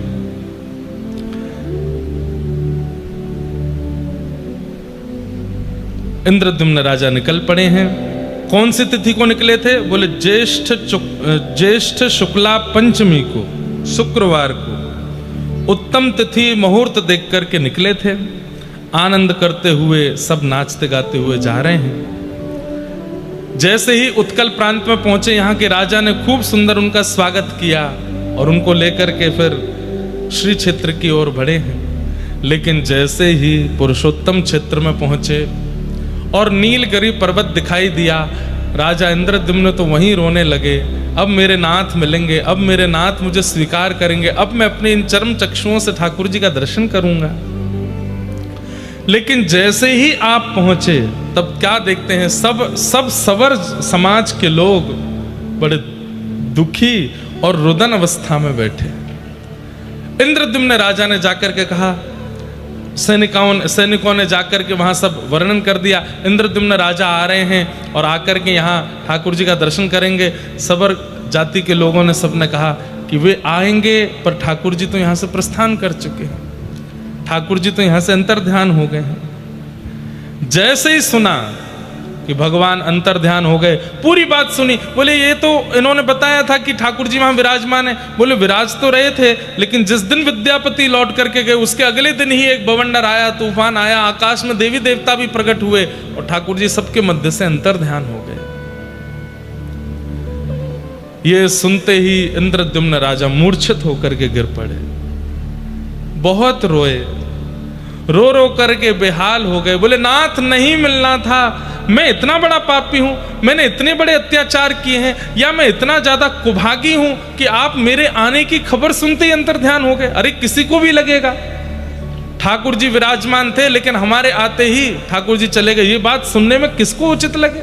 इंद्रद्युम्न राजा निकल पड़े हैं। कौन सी तिथि को निकले थे? बोले ज्येष्ठ शुक्ला पंचमी को, शुक्रवार को उत्तम तिथि मुहूर्त देख करके निकले थे। आनंद करते हुए सब नाचते गाते हुए जा रहे हैं। जैसे ही उत्कल प्रांत में पहुंचे, यहाँ के राजा ने खूब सुंदर उनका स्वागत किया और उनको लेकर के फिर श्री क्षेत्र की ओर बढ़े हैं। लेकिन जैसे ही पुरुषोत्तम क्षेत्र में पहुंचे और नीलगिरी पर्वत दिखाई दिया, राजा इंद्रद्युम्न तो वहीं रोने लगे। अब मेरे नाथ मिलेंगे, अब मेरे नाथ मुझे स्वीकार करेंगे, अब मैं अपने इन चर्म चक्षुओं से ठाकुर जी का दर्शन करूंगा। लेकिन जैसे ही आप पहुंचे तब क्या देखते हैं, सब सवर समाज के लोग बड़े दुखी और रुदन अवस्था में बैठे। इंद्रद्युम्न राजा ने जाकर के कहा, सैनिकों ने जाकर के वहां सब वर्णन कर दिया, इंद्रद्युम्न राजा आ रहे हैं और आकर के यहाँ ठाकुर जी का दर्शन करेंगे। सबर जाति के लोगों ने सबने कहा कि वे आएंगे, पर ठाकुर जी तो यहाँ से प्रस्थान कर चुके हैं, ठाकुर जी तो यहां से अंतर ध्यान हो गए हैं। जैसे ही सुना कि भगवान अंतर ध्यान हो गए, पूरी बात सुनी, बोले ये तो इन्होंने बताया था कि ठाकुर जी वहां विराजमान है। बोले विराज तो रहे थे, लेकिन जिस दिन विद्यापति लौट करके गए उसके अगले दिन ही एक बवंडर आया, तूफान आया, आकाश में देवी देवता भी प्रकट हुए और ठाकुर जी सबके मध्य से अंतर ध्यान हो गए। ये सुनते ही इंद्रद्युम्न राजा मूर्छित होकर के गिर पड़े, बहुत रोए, रो रो करके बेहाल हो गए। बोले नाथ नहीं मिलना था, मैं इतना बड़ा पापी हूं, मैंने इतने बड़े अत्याचार किए हैं, या मैं इतना ज्यादा कुभागी हूं कि आप मेरे आने की खबर सुनते ही अंतर ध्यान हो गए। अरे किसी को भी लगेगा, ठाकुर जी विराजमान थे लेकिन हमारे आते ही ठाकुर जी चले गए, ये बात सुनने में किसको उचित लगे।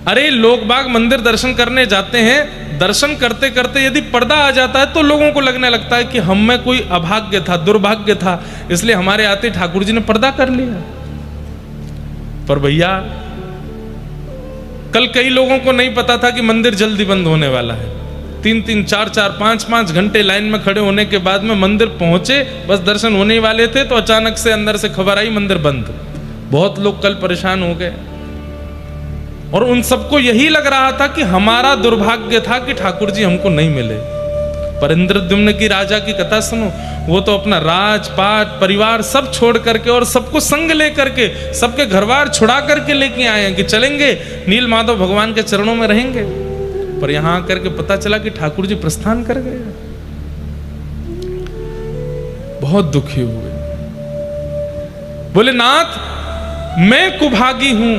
अरे लोग बाग मंदिर दर्शन करने जाते हैं, दर्शन करते करते यदि पर्दा आ जाता है तो लोगों को लगने लगता है कि हम में कोई अभाग्य था, दुर्भाग्य था, इसलिए हमारे आते ठाकुर जी ने पर्दा कर लिया। पर भैया कल कई लोगों को नहीं पता था कि मंदिर जल्दी बंद होने वाला है। 3-3, 4-4, 5-5 घंटे लाइन में खड़े होने के बाद में मंदिर पहुंचे, बस दर्शन होने वाले थे तो अचानक से अंदर से खबर आई मंदिर बंद। बहुत लोग कल परेशान हो गए और उन सबको यही लग रहा था कि हमारा दुर्भाग्य था कि ठाकुर जी हमको नहीं मिले। पर इंद्रद्युम्न की राजा की कथा सुनो, वो तो अपना राजपाट परिवार सब छोड़ करके और सबको संग लेकर के, सबके घरवार छुड़ा करके लेके आए हैं कि चलेंगे नील माधव भगवान के चरणों में रहेंगे। पर यहां आकर के पता चला कि ठाकुर जी प्रस्थान कर गए। बहुत दुखी हुए, बोले नाथ मैं कुभागी हूं,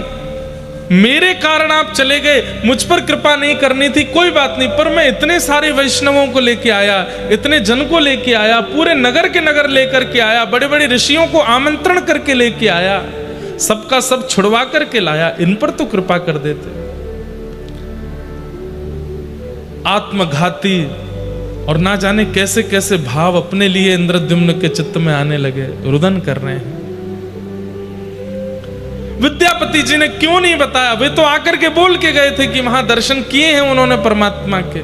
मेरे कारण आप चले गए, मुझ पर कृपा नहीं करनी थी, कोई बात नहीं, पर मैं इतने सारे वैष्णवों को लेके आया, इतने जन को लेके आया, पूरे नगर के नगर लेकर के आया, बड़े बड़े ऋषियों को आमंत्रण करके लेके आया, सबका सब छुड़वा करके लाया, इन पर तो कृपा कर देते। आत्मघाती और ना जाने कैसे कैसे भाव अपने लिए इंद्रद्युम्न के चित्त में आने लगे, रुदन कर रहे हैं। विद्यापति जी ने क्यों नहीं बताया? वे तो आकर के बोल के गए थे कि वहां दर्शन किए हैं उन्होंने परमात्मा के।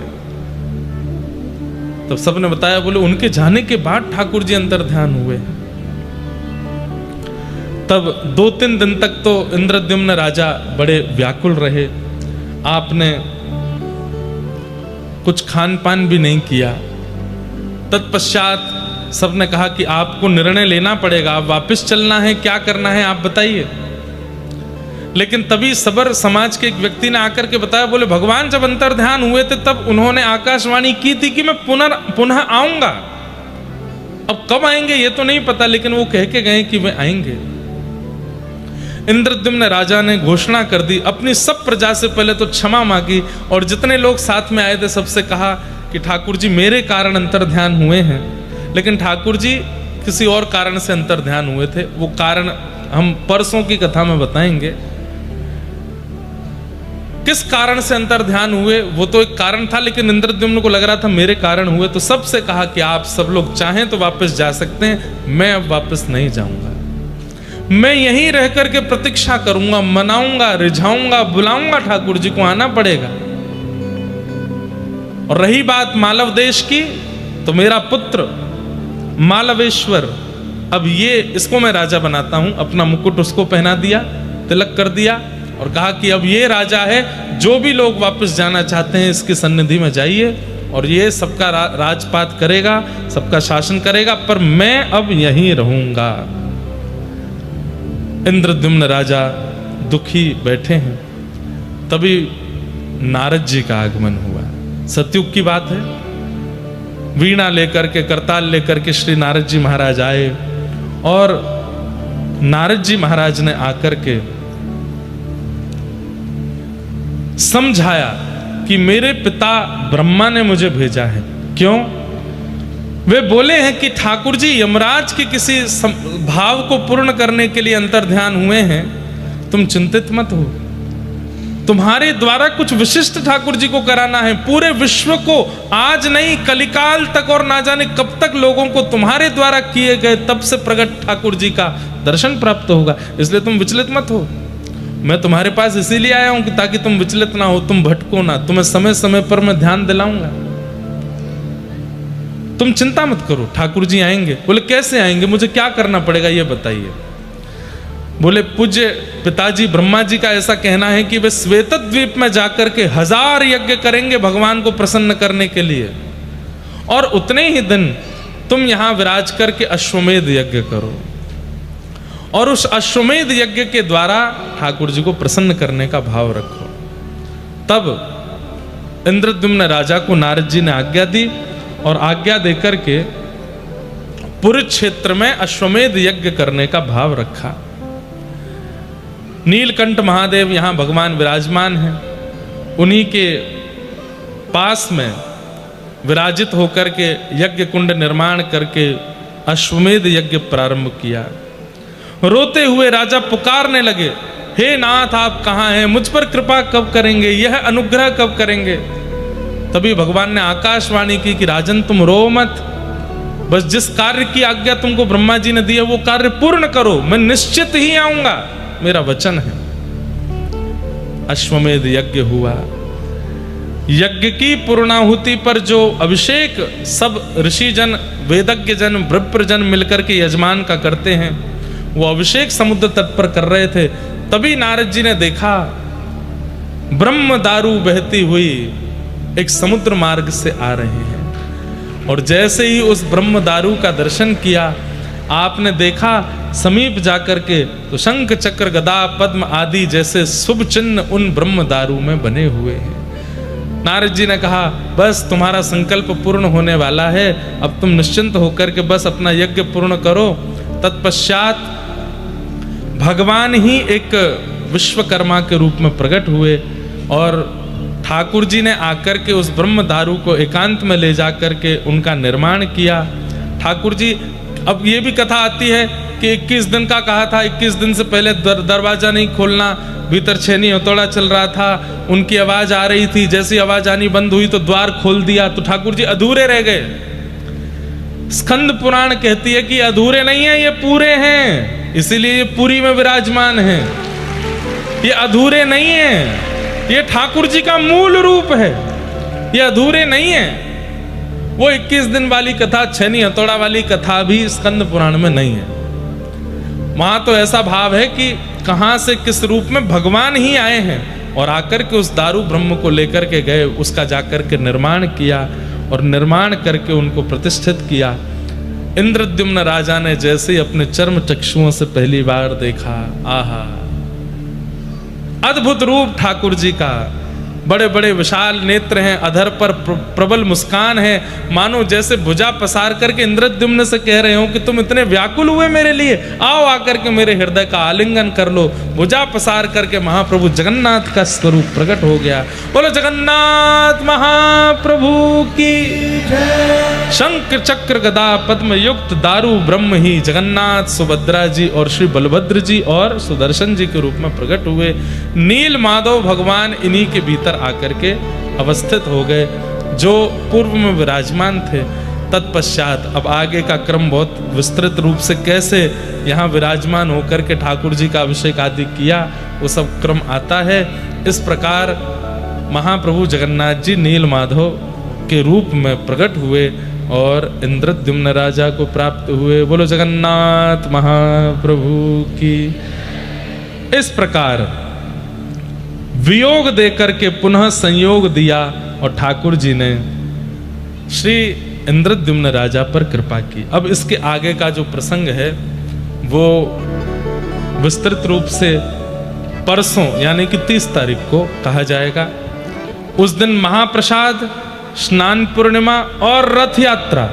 तब सबने बताया, बोले उनके जाने के बाद ठाकुर जी अंतर ध्यान हुए। तब 2-3 दिन तक तो इंद्रद्युम्न राजा बड़े व्याकुल रहे। आपने कुछ खान पान भी नहीं किया। तत्पश्चात सबने कहा कि आपको निर्णय लेना पड़ेगा, आप वापस चलना है, क्या करना है आप बताइए। लेकिन तभी सबर समाज के एक व्यक्ति ने आकर के बताया, बोले भगवान जब अंतर ध्यान हुए थे तब उन्होंने आकाशवाणी की थी कि मैं पुनः आऊंगा। अब कब आएंगे ये तो नहीं पता, लेकिन वो कह के गए कि वे आएंगे। इंद्रद्युम्न राजा ने घोषणा कर दी, अपनी सब प्रजा से पहले तो क्षमा मांगी और जितने लोग साथ में आए थे सबसे कहा कि ठाकुर जी मेरे कारण अंतर ध्यान हुए हैं, लेकिन ठाकुर जी किसी और कारण से अंतर ध्यान हुए थे। वो कारण हम परसों की कथा में बताएंगे। किस कारण से अंतर ध्यान हुए वो तो एक कारण था, लेकिन इंद्रद्युम्न को लग रहा था मेरे कारण हुए, तो सबसे कहा कि आप सब लोग चाहें तो वापस जा सकते हैं, मैं अब वापस नहीं जाऊंगा, मैं यहीं रह करके प्रतीक्षा करूंगा, मनाऊंगा, रिझाऊंगा, बुलाऊंगा, ठाकुर जी को आना पड़ेगा। और रही बात मालव देश की, तो मेरा पुत्र मालवेश्वर, अब ये इसको मैं राजा बनाता हूं, अपना मुकुट उसको पहना दिया, तिलक कर दिया और कहा कि अब ये राजा है, जो भी लोग वापस जाना चाहते हैं इसकी सन्निधि में जाइए और ये सबका राजपाट करेगा, सबका शासन करेगा, पर मैं अब यहीं रहूंगा। इंद्रद्युम्न राजा दुखी बैठे हैं, तभी नारद जी का आगमन हुआ। सतयुग की बात है। वीणा लेकर के, करताल लेकर के श्री नारद जी महाराज आए और नारद जी महाराज ने आकर के समझाया कि मेरे पिता ब्रह्मा ने मुझे भेजा है। क्यों? वे बोले हैं कि ठाकुर जी यमराज के किसी भाव को पूर्ण करने के लिए अंतर ध्यान हुए हैं, तुम चिंतित मत हो, तुम्हारे द्वारा कुछ विशिष्ट ठाकुर जी को कराना है। पूरे विश्व को आज नहीं कलिकाल तक और ना जाने कब तक लोगों को तुम्हारे द्वारा किए गए तब से प्रकट ठाकुर जी का दर्शन प्राप्त होगा, इसलिए तुम विचलित मत हो। मैं तुम्हारे पास इसीलिए आया हूं कि ताकि तुम विचलित ना हो, तुम भटको ना, तुम्हें समय समय पर मैं ध्यान दिलाऊंगा, तुम चिंता मत करो, ठाकुर जी आएंगे। बोले कैसे आएंगे, मुझे क्या करना पड़ेगा ये बताइए। बोले पूज्य पिताजी ब्रह्मा जी का ऐसा कहना है कि वे श्वेत द्वीप में जाकर के 1000 यज्ञ करेंगे भगवान को प्रसन्न करने के लिए, और उतने ही दिन तुम यहां विराज करके अश्वमेध यज्ञ करो और उस अश्वमेध यज्ञ के द्वारा ठाकुर जी को प्रसन्न करने का भाव रखो। तब इंद्रद्युम्न राजा को नारद जी ने आज्ञा दी और आज्ञा देकर के पुरी क्षेत्र में अश्वमेध यज्ञ करने का भाव रखा। नीलकंठ महादेव यहां भगवान विराजमान हैं, उन्हीं के पास में विराजित होकर के यज्ञ कुंड निर्माण करके अश्वमेध यज्ञ प्रारंभ किया। रोते हुए राजा पुकारने लगे, हे नाथ आप कहां हैं, मुझ पर कृपा कब करेंगे, यह अनुग्रह कब करेंगे। तभी भगवान ने आकाशवाणी की कि राजन तुम रो मत, बस जिस कार्य की आज्ञा तुमको ब्रह्मा जी ने दी है वो कार्य पूर्ण करो, मैं निश्चित ही आऊंगा, मेरा वचन है। अश्वमेध यज्ञ हुआ। यज्ञ की पूर्णाहुति पर जो अभिषेक सब ऋषि जन, वेदज्ञ जन, विप्र जन मिलकर के यजमान का करते हैं, वो अभिषेक समुद्र तट पर कर रहे थे। तभी नारद जी ने देखा ब्रह्म दारू बहती हुई एक समुद्र मार्ग से आ रहे हैं, और जैसे ही उस ब्रह्म दारू का दर्शन किया, आपने देखा समीप जाकर के तो शंख चक्र गदा पद्म आदि जैसे शुभ चिन्ह उन ब्रह्म दारू में बने हुए हैं। नारद जी ने कहा बस तुम्हारा संकल्प पूर्ण होने वाला है, अब तुम निश्चिंत होकर के बस अपना यज्ञ पूर्ण करो। तत्पश्चात भगवान ही एक विश्वकर्मा के रूप में प्रकट हुए और ठाकुर जी ने आकर के उस ब्रह्म दारू को एकांत में ले जाकर के उनका निर्माण किया। ठाकुर जी, अब ये भी कथा आती है कि 21 दिन का कहा था, 21 दिन से पहले दरवाजा नहीं खोलना, भीतर छेनी हथौड़ा चल रहा था, उनकी आवाज आ रही थी, जैसी आवाज आनी बंद हुई तो द्वार खोल दिया, तो ठाकुर जी अधूरे रह गए। स्कंद पुराण कहती है कि अधूरे नहीं है, ये पूरे हैं, इसीलिए ये पुरी में विराजमान है। ये अधूरे नहीं है, ये ठाकुर जी का मूल रूप है, ये अधूरे नहीं है। वो 21 दिन वाली कथा, छेनी हथौड़ा वाली कथा भी स्कंद पुराण में नहीं है। वहां तो ऐसा भाव है कि कहां से किस रूप में भगवान ही आए हैं और आकर के उस दारू ब्रह्म को लेकर के गए, उसका जाकर के निर्माण किया और निर्माण करके उनको प्रतिष्ठित किया। इंद्रद्युम्न राजा ने जैसे ही अपने चर्म चक्षुओं से पहली बार देखा, आहा अद्भुत रूप ठाकुर जी का, बड़े बड़े विशाल नेत्र हैं, अधर पर प्रबल मुस्कान है, मानो जैसे भुजा पसार करके इंद्रद्युम्न से कह रहे हो कि तुम इतने व्याकुल हुए मेरे लिए, आओ आकर के मेरे हृदय का आलिंगन कर लो। भुजा पसार करके महाप्रभु जगन्नाथ का स्वरूप प्रकट हो गया। बोलो जगन्नाथ महाप्रभु की जय। शंख चक्र गदा पद्म युक्त दारू ब्रह्म ही जगन्नाथ, सुभद्रा जी और श्री बलभद्र जी और सुदर्शन जी के रूप में प्रकट हुए। नील माधव भगवान इन्हीं के भीतर आकर के अवस्थित हो गए, जो पूर्व में विराजमान थे। तत्पश्चात अब आगे का क्रम बहुत विस्तृत रूप से कैसे यहाँ विराजमान होकर के ठाकुर जी का अभिषेक आदि किया, वो सब क्रम आता है। इस प्रकार महाप्रभु जगन्नाथ जी नील माधव के रूप में प्रकट हुए और इंद्रद्युम्न राजा को प्राप्त हुए। बोलो जगन्नाथ महाप्रभु की। इस प्रकार वियोग देकर के पुनः संयोग दिया और ठाकुर जी ने श्री इंद्रद्युम्न राजा पर कृपा की। अब इसके आगे का जो प्रसंग है वो विस्तृत रूप से परसों यानी कि 30 तारीख को कहा जाएगा। उस दिन महाप्रसाद, स्नान पूर्णिमा और रथ यात्रा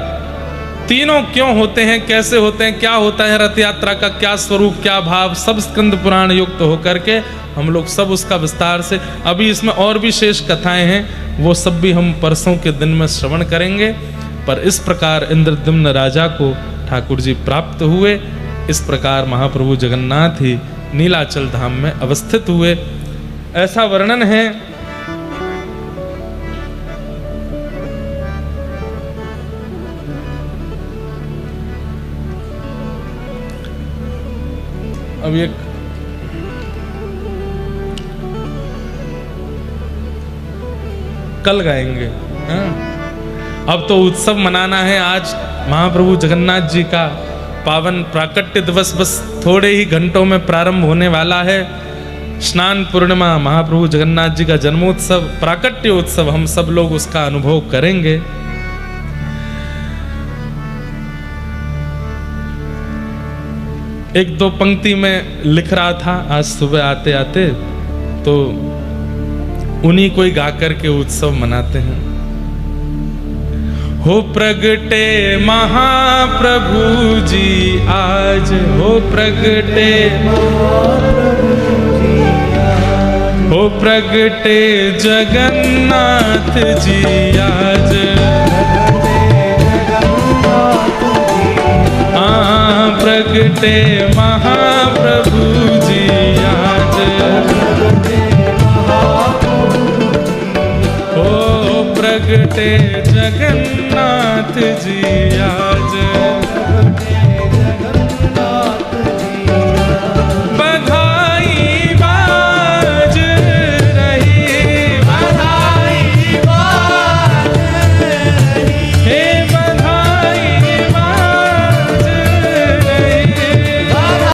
तीनों क्यों होते हैं, कैसे होते हैं, क्या होता है रथ यात्रा का, क्या स्वरूप, क्या भाव, सब स्कंद पुराण युक्त होकर के हम लोग सब उसका विस्तार से, अभी इसमें और भी शेष कथाएं हैं, वो सब भी हम परसों के दिन में श्रवण करेंगे। पर इस प्रकार इंद्रद्युम्न राजा को ठाकुर जी प्राप्त हुए। इस प्रकार महाप्रभु जगन्नाथ ही नीलाचल धाम में अवस्थित हुए, ऐसा वर्णन है। अब ये कल गाएंगे, अब तो उत्सव मनाना है। आज महाप्रभु जगन्नाथ जी का पावन प्राकट्य दिवस बस थोड़े ही घंटों में प्रारंभ होने वाला है। स्नान पूर्णिमा, महाप्रभु जगन्नाथ जी का जन्मोत्सव, प्राकट्य उत्सव, हम सब लोग उसका अनुभव करेंगे। एक दो पंक्ति में लिख रहा था आज सुबह आते आते, तो उन्हीं को ही गा करके उत्सव मनाते हैं। हो प्रगटे महाप्रभु जी आज, हो प्रगटे, हो प्रगटे जगन्नाथ जी आज, हाँ प्रगटे महाप्रभु जी आज, हो प्रगटे जगन्नाथ जी